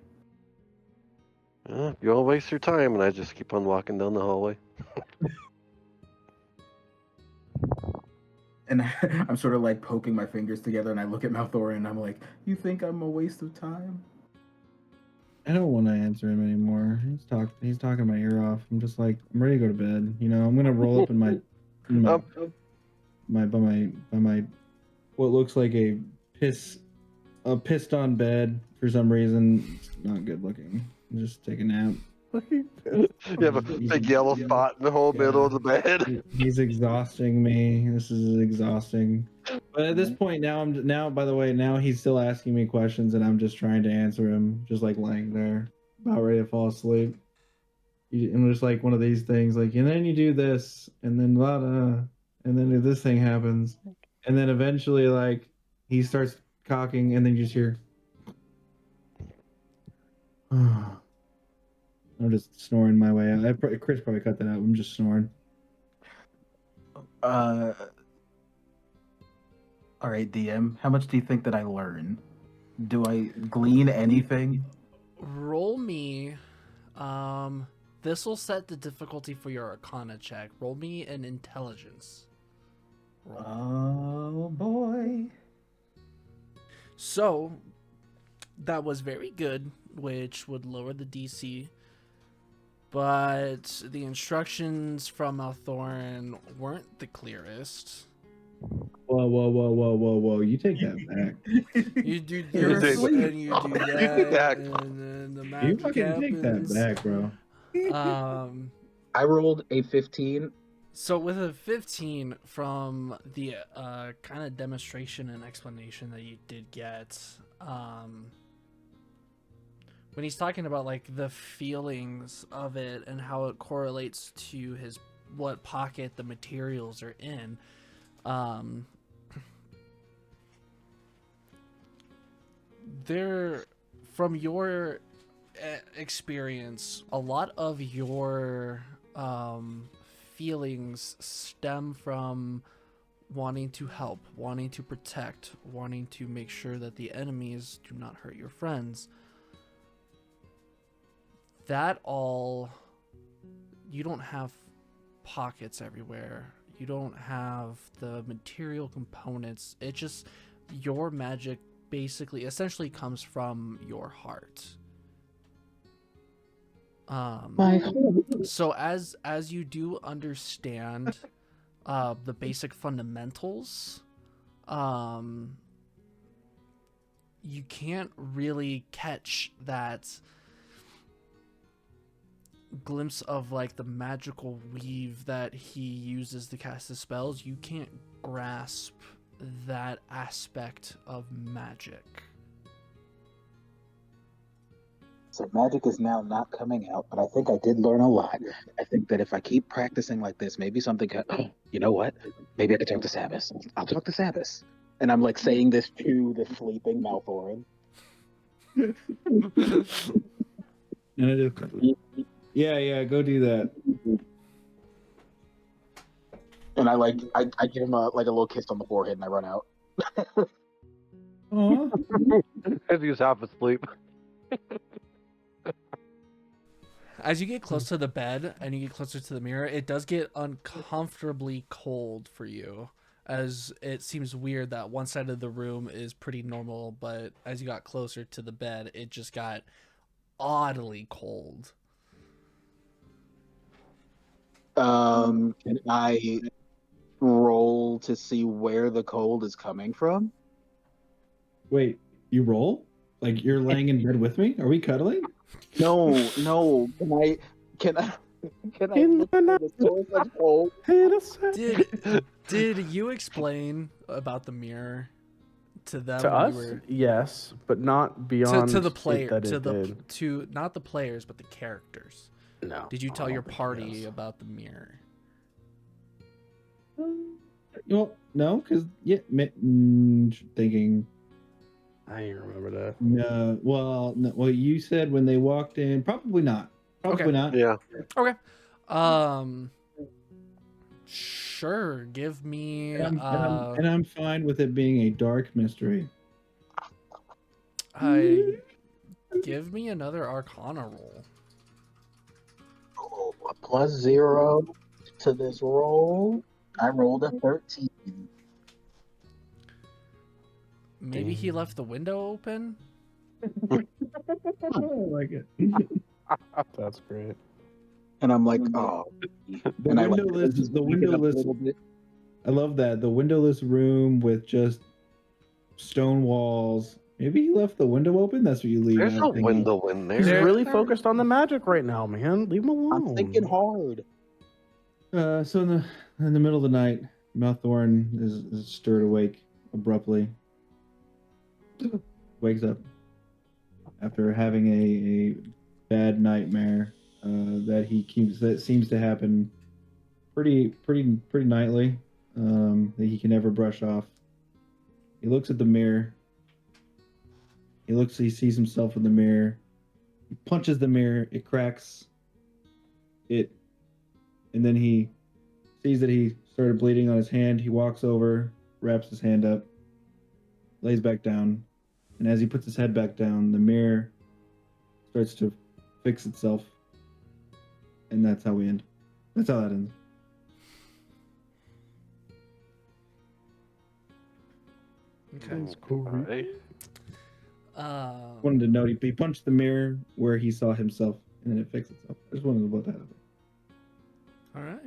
You don't waste your time, and I just keep on walking down the hallway. And I'm sort of like poking my fingers together and I look at Maelthorin and I'm like, you think I'm a waste of time? I don't want to answer him anymore. He's talking my ear off. I'm just like, I'm ready to go to bed. You know, I'm gonna roll up in my Um, by my what looks like a pissed on bed for some reason. It's not good looking. Just take a nap. you have a big yellow spot in the whole middle of the bed. He's exhausting me. This is exhausting. But at this point now by the way, now he's still asking me questions and I'm just trying to answer him, just like laying there, about ready to fall asleep. And just like one of these things, like, and then you do this, and then blah, blah, and then this thing happens. And then eventually like he starts cocking and then you just hear I'm just snoring my way out. Chris probably cut that out. I'm just snoring. All right, DM. How much do you think that I learn? Do I glean anything? Roll me. This will set the difficulty for your Arcana check. Roll me an intelligence. Roll. Oh boy. So, that was very good, which would lower the DC. But the instructions from Maelthorin weren't the clearest. Whoa. You take that back. You do You're this asleep. and you do You do that, that. and then the You magic fucking take that happens. back, bro. I rolled a 15. So with a 15 from the kind of demonstration and explanation that you did get, when he's talking about like the feelings of it and how it correlates to his what pocket the materials are in, there, from your experience, a lot of your feelings stem from wanting to help, wanting to protect, wanting to make sure that the enemies do not hurt your friends. That all, you don't have pockets everywhere. You don't have the material components. It just, your magic basically essentially comes from your heart. So as you do understand the basic fundamentals, you can't really catch that glimpse of like the magical weave that he uses to cast his spells. You can't grasp that aspect of magic. So magic is now not coming out, but I think I did learn a lot. I think that if I keep practicing like this, maybe something can... you know what? Maybe I could talk to Sabas. I'll talk to Sabas. And I'm like saying this to the sleeping Maelthorin. And I just, yeah, go do that. And I give him a little kiss on the forehead and I run out. Aww. As he's half asleep. As you get close to the bed and you get closer to the mirror, it does get uncomfortably cold for you, as it seems weird that one side of the room is pretty normal, but as you got closer to the bed, it just got oddly cold. Can I roll to see where the cold is coming from? Wait, you roll? Like you're laying in bed with me? Are we cuddling? No. Can I In look the for night. the source of hope? Did you explain about the mirror to them To when us, you were yes, but not beyond to the it player that to it the did. to not the players but the characters? No. Did you I tell don't your think he party has. about the mirror? Well, no, because thinking. I ain't remember that. No, well, no, well, you said when they walked in, probably not. Probably Okay. not. Yeah. Okay. Sure. Give me And I'm fine with it being a dark mystery. give me another Arcana roll. Oh, a +0 to this roll. I rolled a 13. Maybe he left the window open. I like it. That's great. And I'm like, oh. The And I windowless, just the make it up a windowless. little bit. I love that the windowless room with just stone walls. Maybe he left the window open. That's what you leave. There's out a thinking. window in there. He's There- really focused on the magic right now, man. Leave him alone. I'm thinking hard. So in the middle of the night, Maelthorin is stirred awake abruptly. Wakes up after having a bad nightmare that seems to happen pretty nightly. That he can never brush off. He looks at the mirror. He sees himself in the mirror. He punches the mirror. It cracks. And then he sees that he started bleeding on his hand. He walks over, wraps his hand up, lays back down. And as he puts his head back down, the mirror starts to fix itself. And that's how we end. That's how that ends. Okay. That's cool. Alright. Wanted to note he punched the mirror where he saw himself, and then it fixed itself. I just wanted to put that out there. All right.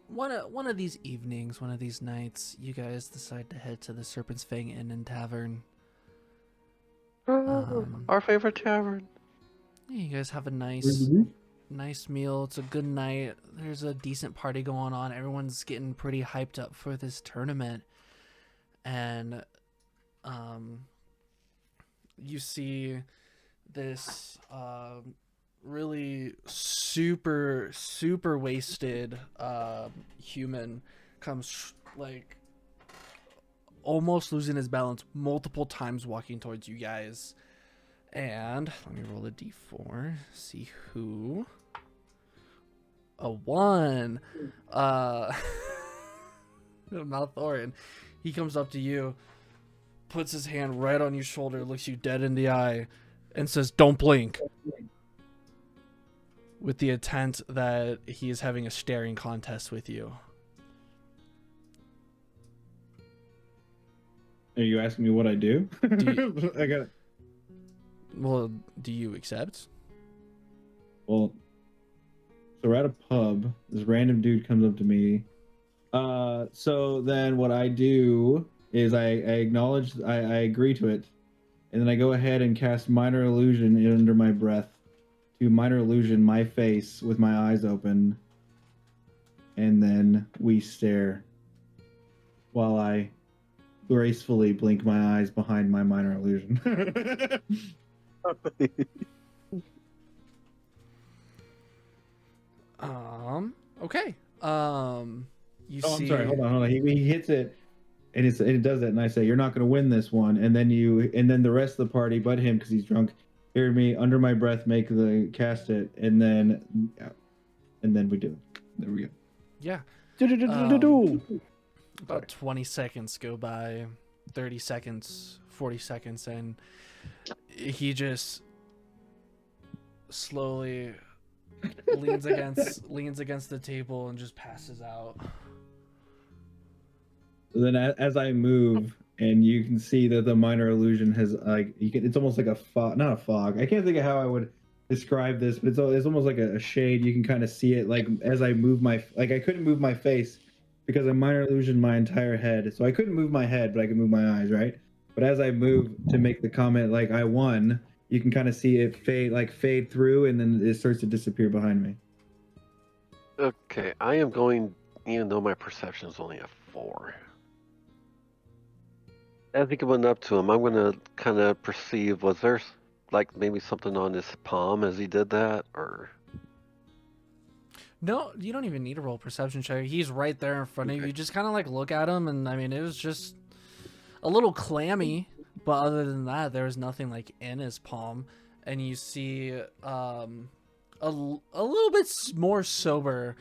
One of these evenings, one of these nights, you guys decide to head to the Serpents Fang Inn and Tavern. Our favorite tavern. Yeah, you guys have a Where's the roof? nice meal. It's a good night. There's a decent party going on. Everyone's getting pretty hyped up for this tournament. And you see this really super wasted human comes like almost losing his balance multiple times walking towards you guys. And let me roll a d4, see who. A 1. Maelthorin. He comes up to you, puts his hand right on your shoulder, looks you dead in the eye, and says, "Don't blink." With the intent that he is having a staring contest with you. Are you asking me what I do? Do I got it. Well, do you accept? Well, so we're at a pub. This random dude comes up to me. So then what I do is I acknowledge, I agree to it, and then I go ahead and cast Minor Illusion under my breath to Minor Illusion my face with my eyes open, and then we stare while I gracefully blink my eyes behind my Minor Illusion. Okay. You I'm see. sorry. Hold on. He hits it, and it does that, and I say, "You're not going to win this one." And then the rest of the party, but him, because he's drunk, hear me under my breath make the cast it, and then we do it. There we go. Yeah. Do-do-do-do-do-do. About 20 seconds go by, 30 seconds, 40 seconds, and he just slowly leans against the table and just passes out. Then as I move, and you can see that the Minor Illusion has it's almost like a fog, not a fog. I can't think of how I would describe this, but it's almost like a shade. You can kind of see it like as I move I couldn't move my face because I Minor Illusion my entire head, so I couldn't move my head, but I could move my eyes, right? But as I move to make the comment like I won, you can kind of see it fade through, and then it starts to disappear behind me. Okay, I am going, even though my perception is only a 4. As he went up to him, I'm going to kind of perceive, was there like maybe something on his palm as he did that, or? No, you don't even need to roll perception check. He's right there in front of you. You just kind of like look at him, and I mean, it was just a little clammy, but other than that, there was nothing like in his palm. And you see a little bit more sober,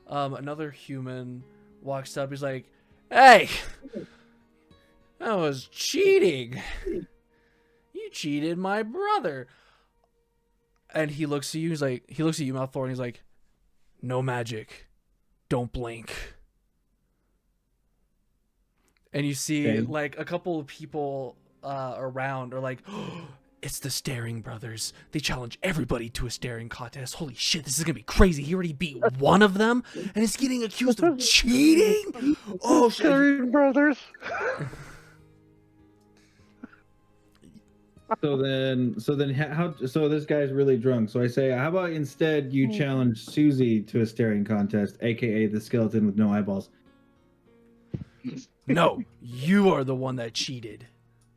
another human walks up. He's like, "Hey, that was cheating. You cheated my brother." And he looks at you. He looks at you, Maelthorin. He's like, "No magic. Don't blink." And you see like a couple of people around are like, "Oh, it's the Staring Brothers. They challenge everybody to a staring contest. Holy shit, this is gonna be crazy. He already beat one of them and is getting accused of cheating." Oh, Staring Brothers. So this guy's really drunk. So I say, how about instead you challenge Susie to a staring contest, aka the skeleton with no eyeballs? "No, you are the one that cheated.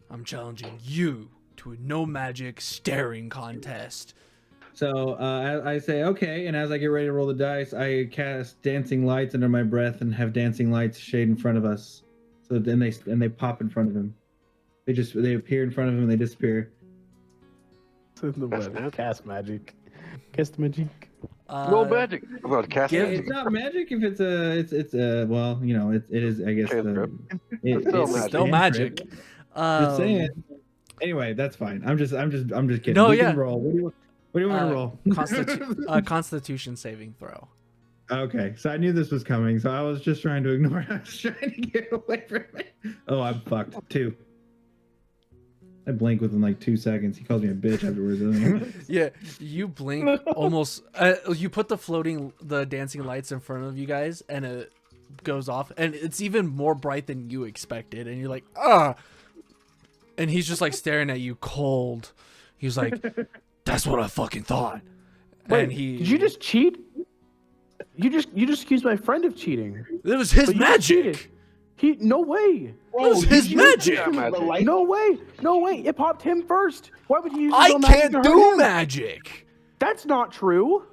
I'm challenging you to a no magic staring contest." So I say, okay, and as I get ready to roll the dice, I cast dancing lights under my breath and have dancing lights shade in front of us. So then they pop in front of him. They appear in front of him and they disappear. Cast magic. Cast magic. No magic. I'm about to cast magic. It's not magic if it's well, you know, it is, I guess. It's still magic. Just saying. Anyway, that's fine. I'm just kidding. No, We yeah. can roll. What do you want to roll? Constitution saving throw. Okay, so I knew this was coming, so I was just trying to ignore it. I was trying to get away from it. Oh, I'm fucked. 2. I blink within like 2 seconds. He calls me a bitch afterwards. Yeah, you blink almost. You put the dancing lights in front of you guys, and it goes off, and it's even more bright than you expected. And you're like, "Ah!" And he's just like staring at you cold. He's like, "That's what I fucking thought." Wait, and did you just cheat? You just accused my friend of cheating. It was his But you magic. cheated. No way. It was his magic. No way. No way. It popped him first. Why would he use his I own magic can't to hurt do him? magic. That's not true.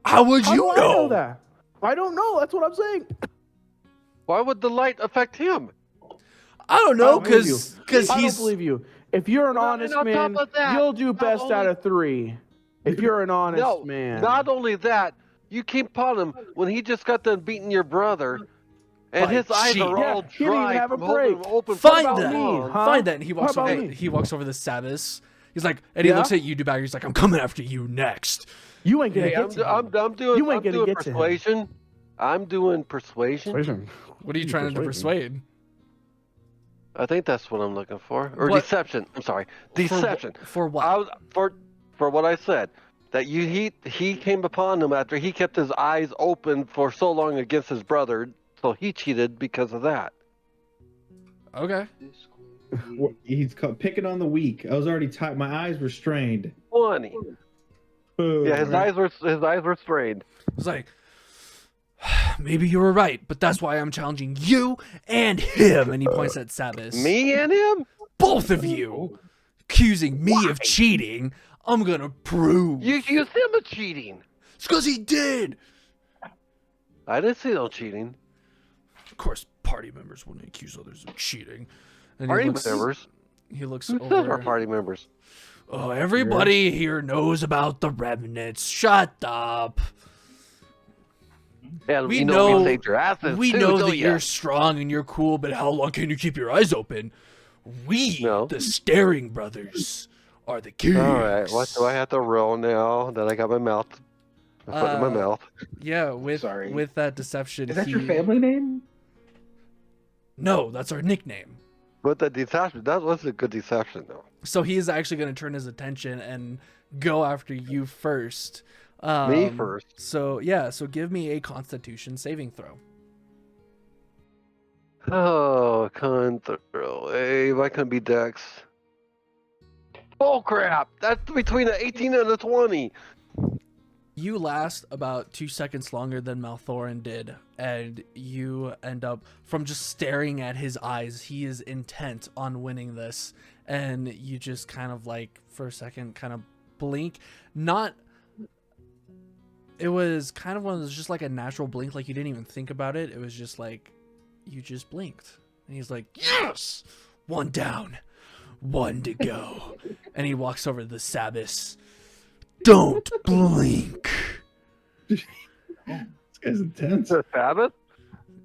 How would How you do I know? that? I don't know. That's what I'm saying. Why would the light affect him? I don't know, because I he's. don't believe you. If you're an honest on top man, of that, you'll do not best out only- of 3. If you're an honest man. Not only that, you keep upon him when he just got done beating your brother, and By his eyes cheat. are Yeah, all he didn't even dry have a from holding break. them open. Find about that. me, huh? Find that. And he walks What about over. me? He walks over to Sabas. He's like, and he Yeah? looks at you, Dubbager. He's like, "I'm coming after you next." You ain't gonna Hey, get to him. I'm doing You ain't gonna get to him. persuasion. I'm doing persuasion. What are you trying to persuade? I think that's what I'm looking for. Or What- deception. I'm sorry. Deception. For what? I was, for what I said. That he came upon him after he kept his eyes open for so long against his brother, so he cheated because of that. Okay. He's picking on the weak. I was already tired. My eyes were strained. 20. Boom. Yeah, his eyes were strained. It's like, maybe you were right, but that's why I'm challenging you and him. And he points at Sabas. Me and him? Both of you, accusing me of cheating. I'm gonna prove. You accused him of cheating. It's because he did. I didn't see no cheating. Of course, party members wouldn't accuse others of cheating. And Party members? He looks Who says our over. party members? Oh, everybody here knows about the remnants. Shut up. And We we know- we saved your asses We too, know don't that ya? you're strong and you're cool, but how long can you keep your eyes open? We, No. the Staring Brothers, are the kings. All right, what do I have to roll now that I got my mouth? I put it in my mouth. Yeah, with Sorry. with that deception. Is that your family name? No, that's our nickname. But the deception, that was a good deception though. So he is actually going to turn his attention and go after you first. Me first. So yeah, so give me a Constitution saving throw. Oh, control. Hey, why couldn't be Dex? Oh crap! That's between an 18 and a 20. You last about 2 seconds longer than Maelthorin did, and you end up, from just staring at his eyes, he is intent on winning this, and you just kind of like, for a second, kind of blink. Not, it was kind of one of those, just like a natural blink, like you didn't even think about it. It was just like, you just blinked. And he's like, yes! 1 down, 1 to go. And he walks over to the Sabas. Don't blink. This guy's intense. The Sabbath?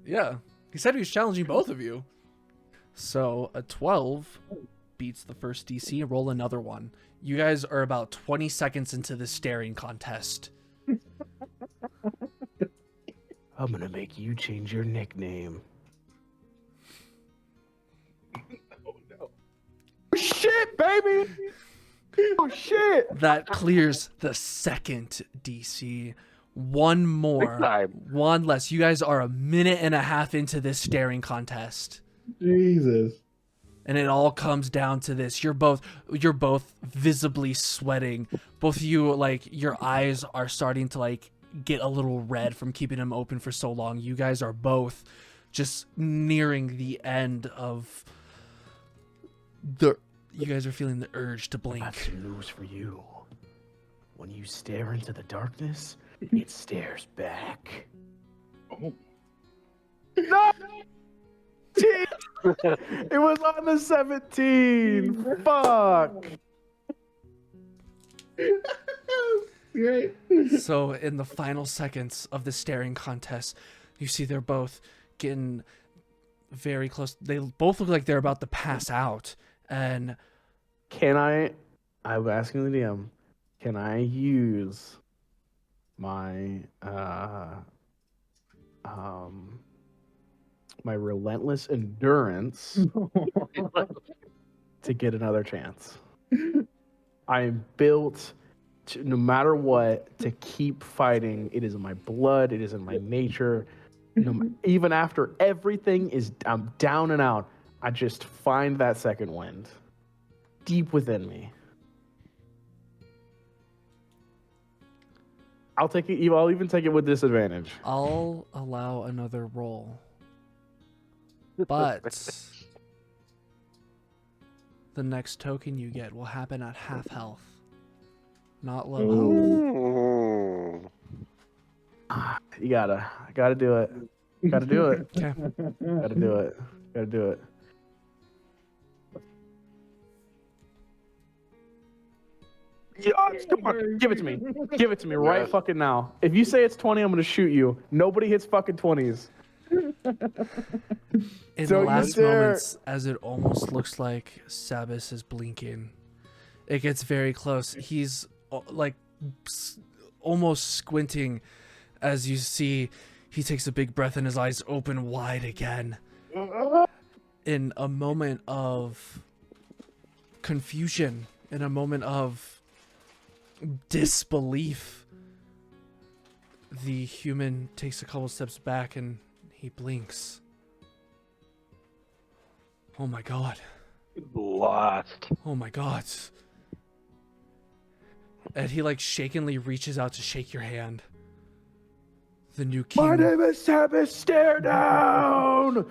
Yeah. He said he was challenging both of you. So a 12 beats the first DC. Roll another one. You guys are about 20 seconds into the staring contest. I'm gonna make you change your nickname. Oh no! Shit, baby! Oh shit! That clears the second DC. One more. Big time. One less. You guys are a minute and a half into this staring contest. Jesus. And it all comes down to this. You're both visibly sweating. Both of you, like, your eyes are starting to like get a little red from keeping them open for so long. You guys are both just nearing the end of you guys are feeling the urge to blink. I have some news for you. When you stare into the darkness, it stares back. Oh. No! It was on the 17. Fuck. Great. So in the final seconds of the staring contest, you see they're both getting very close. They both look like they're about to pass out. And I'm asking the DM, can I use my my relentless endurance to get another chance? I am built to, no matter what, to keep fighting. It is in my blood. It is in my nature. Even after everything I'm down and out, I just find that second wind deep within me. I'll take it. I'll even take it with disadvantage. I'll allow another roll. But the next token you get will happen at half health, not low health. You gotta do it. Gotta do it. Okay. Gotta do it. Gotta do it. Yes, come on, give it to me. Give it to me right fucking now. If you say it's 20, I'm gonna shoot you. Nobody hits fucking 20s. In So the you last dare- moments, as it almost looks like Sabas is blinking, it gets very close. He's like almost squinting as you see he takes a big breath and his eyes open wide again. In a moment of confusion, in a moment of disbelief, the human takes a couple steps back and he blinks. Oh my god. Lost. Oh my god. And he like shakenly reaches out to shake your hand. The new king. My name is Sabas. Stare down.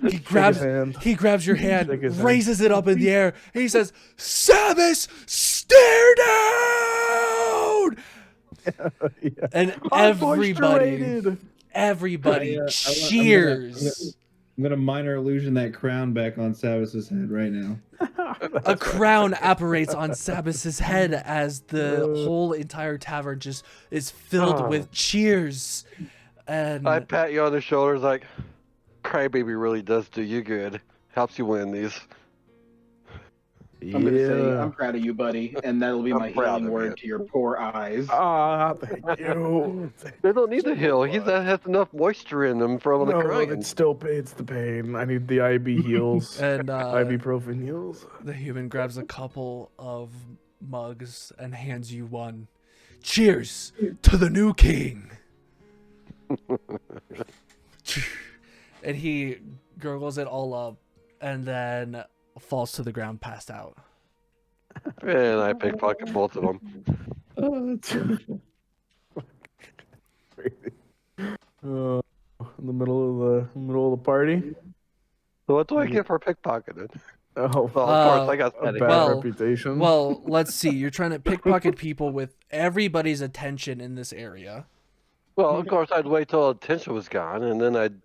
He grabs your hand, Shake his hand. raises it up in the air, and he says, "Sabas, stare down!" Yeah. And I'm everybody moisturated. cheers. I'm gonna minor illusion that crown back on Sabas's head right now. A crown apparates on Sabas's head as the whole entire tavern just is filled with cheers. And I pat you on the shoulders like, Crybaby really does do you good. Helps you win these. I'm gonna say I'm proud of you, buddy, and that'll be I'm my proud healing of word you. to your poor eyes. Ah, thank you. They don't need to heal. He has enough moisture in them from the No, crying. it's the pain. I need the IB heals. and Ibuprofen heals. the human grabs a couple of mugs and hands you one. Cheers to the new king. And he gurgles it all up and then falls to the ground, passed out. And I pickpocket both of them. That's crazy. In the middle of the party. So what do I get for pickpocketing? Oh, Well, of course, I got a setting. bad Well- reputation. Well, let's see. You're trying to pickpocket people with everybody's attention in this area. Well, of course, I'd wait till attention was gone, and then I'd,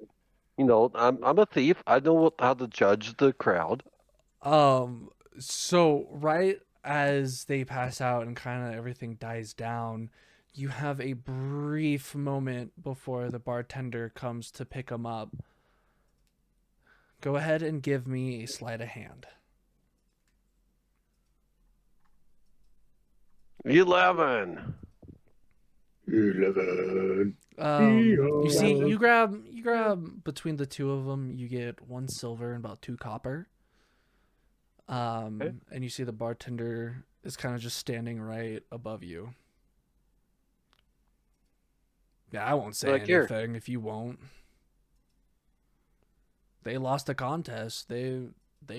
I'm a thief. I know how to judge the crowd. So right as they pass out and kind of everything dies down, you have a brief moment before the bartender comes to pick them up. Go ahead and give me a sleight of hand. 11. 11. You see, you grab between the two of them, you get 1 silver and about 2 copper. And you see the bartender is kind of just standing right above you. Yeah, I won't say Like here. anything if you won't. They lost a contest. They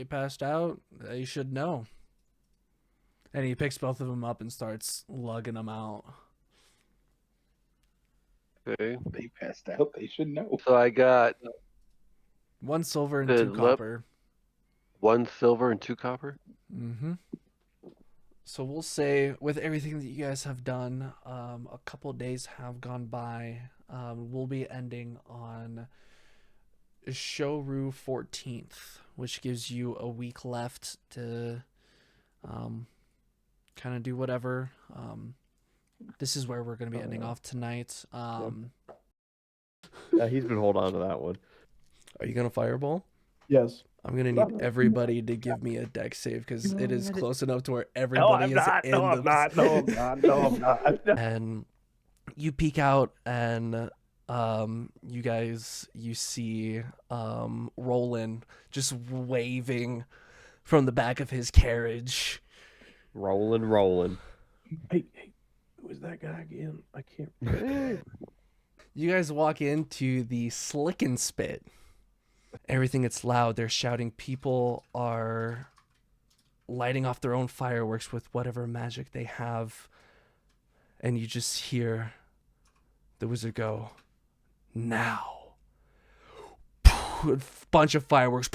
passed out. They should know. And he picks both of them up and starts lugging them out. Okay. They passed out. They should know. So I got 1 silver and Good 2 luck. copper. 1 silver and 2 copper. Mm-hmm. So we'll say with everything that you guys have done, a couple days have gone by. We'll be ending on Shoru 14th, which gives you a week left to kind of do whatever. This is where we're going to be ending off tonight. Yeah, he's been holding on to that one. Are you going to fireball? Yes. I'm going to need everybody to give me a deck save because it is close enough to where everybody is in the... I'm not. And you peek out and you see Roland just waving from the back of his carriage. Rolling. Hey, who is that guy again? I can't. You guys walk into the Slick and Spit. Everything gets loud. They're shouting. People are lighting off their own fireworks with whatever magic they have. And you just hear the wizard go, "Now." A bunch of fireworks.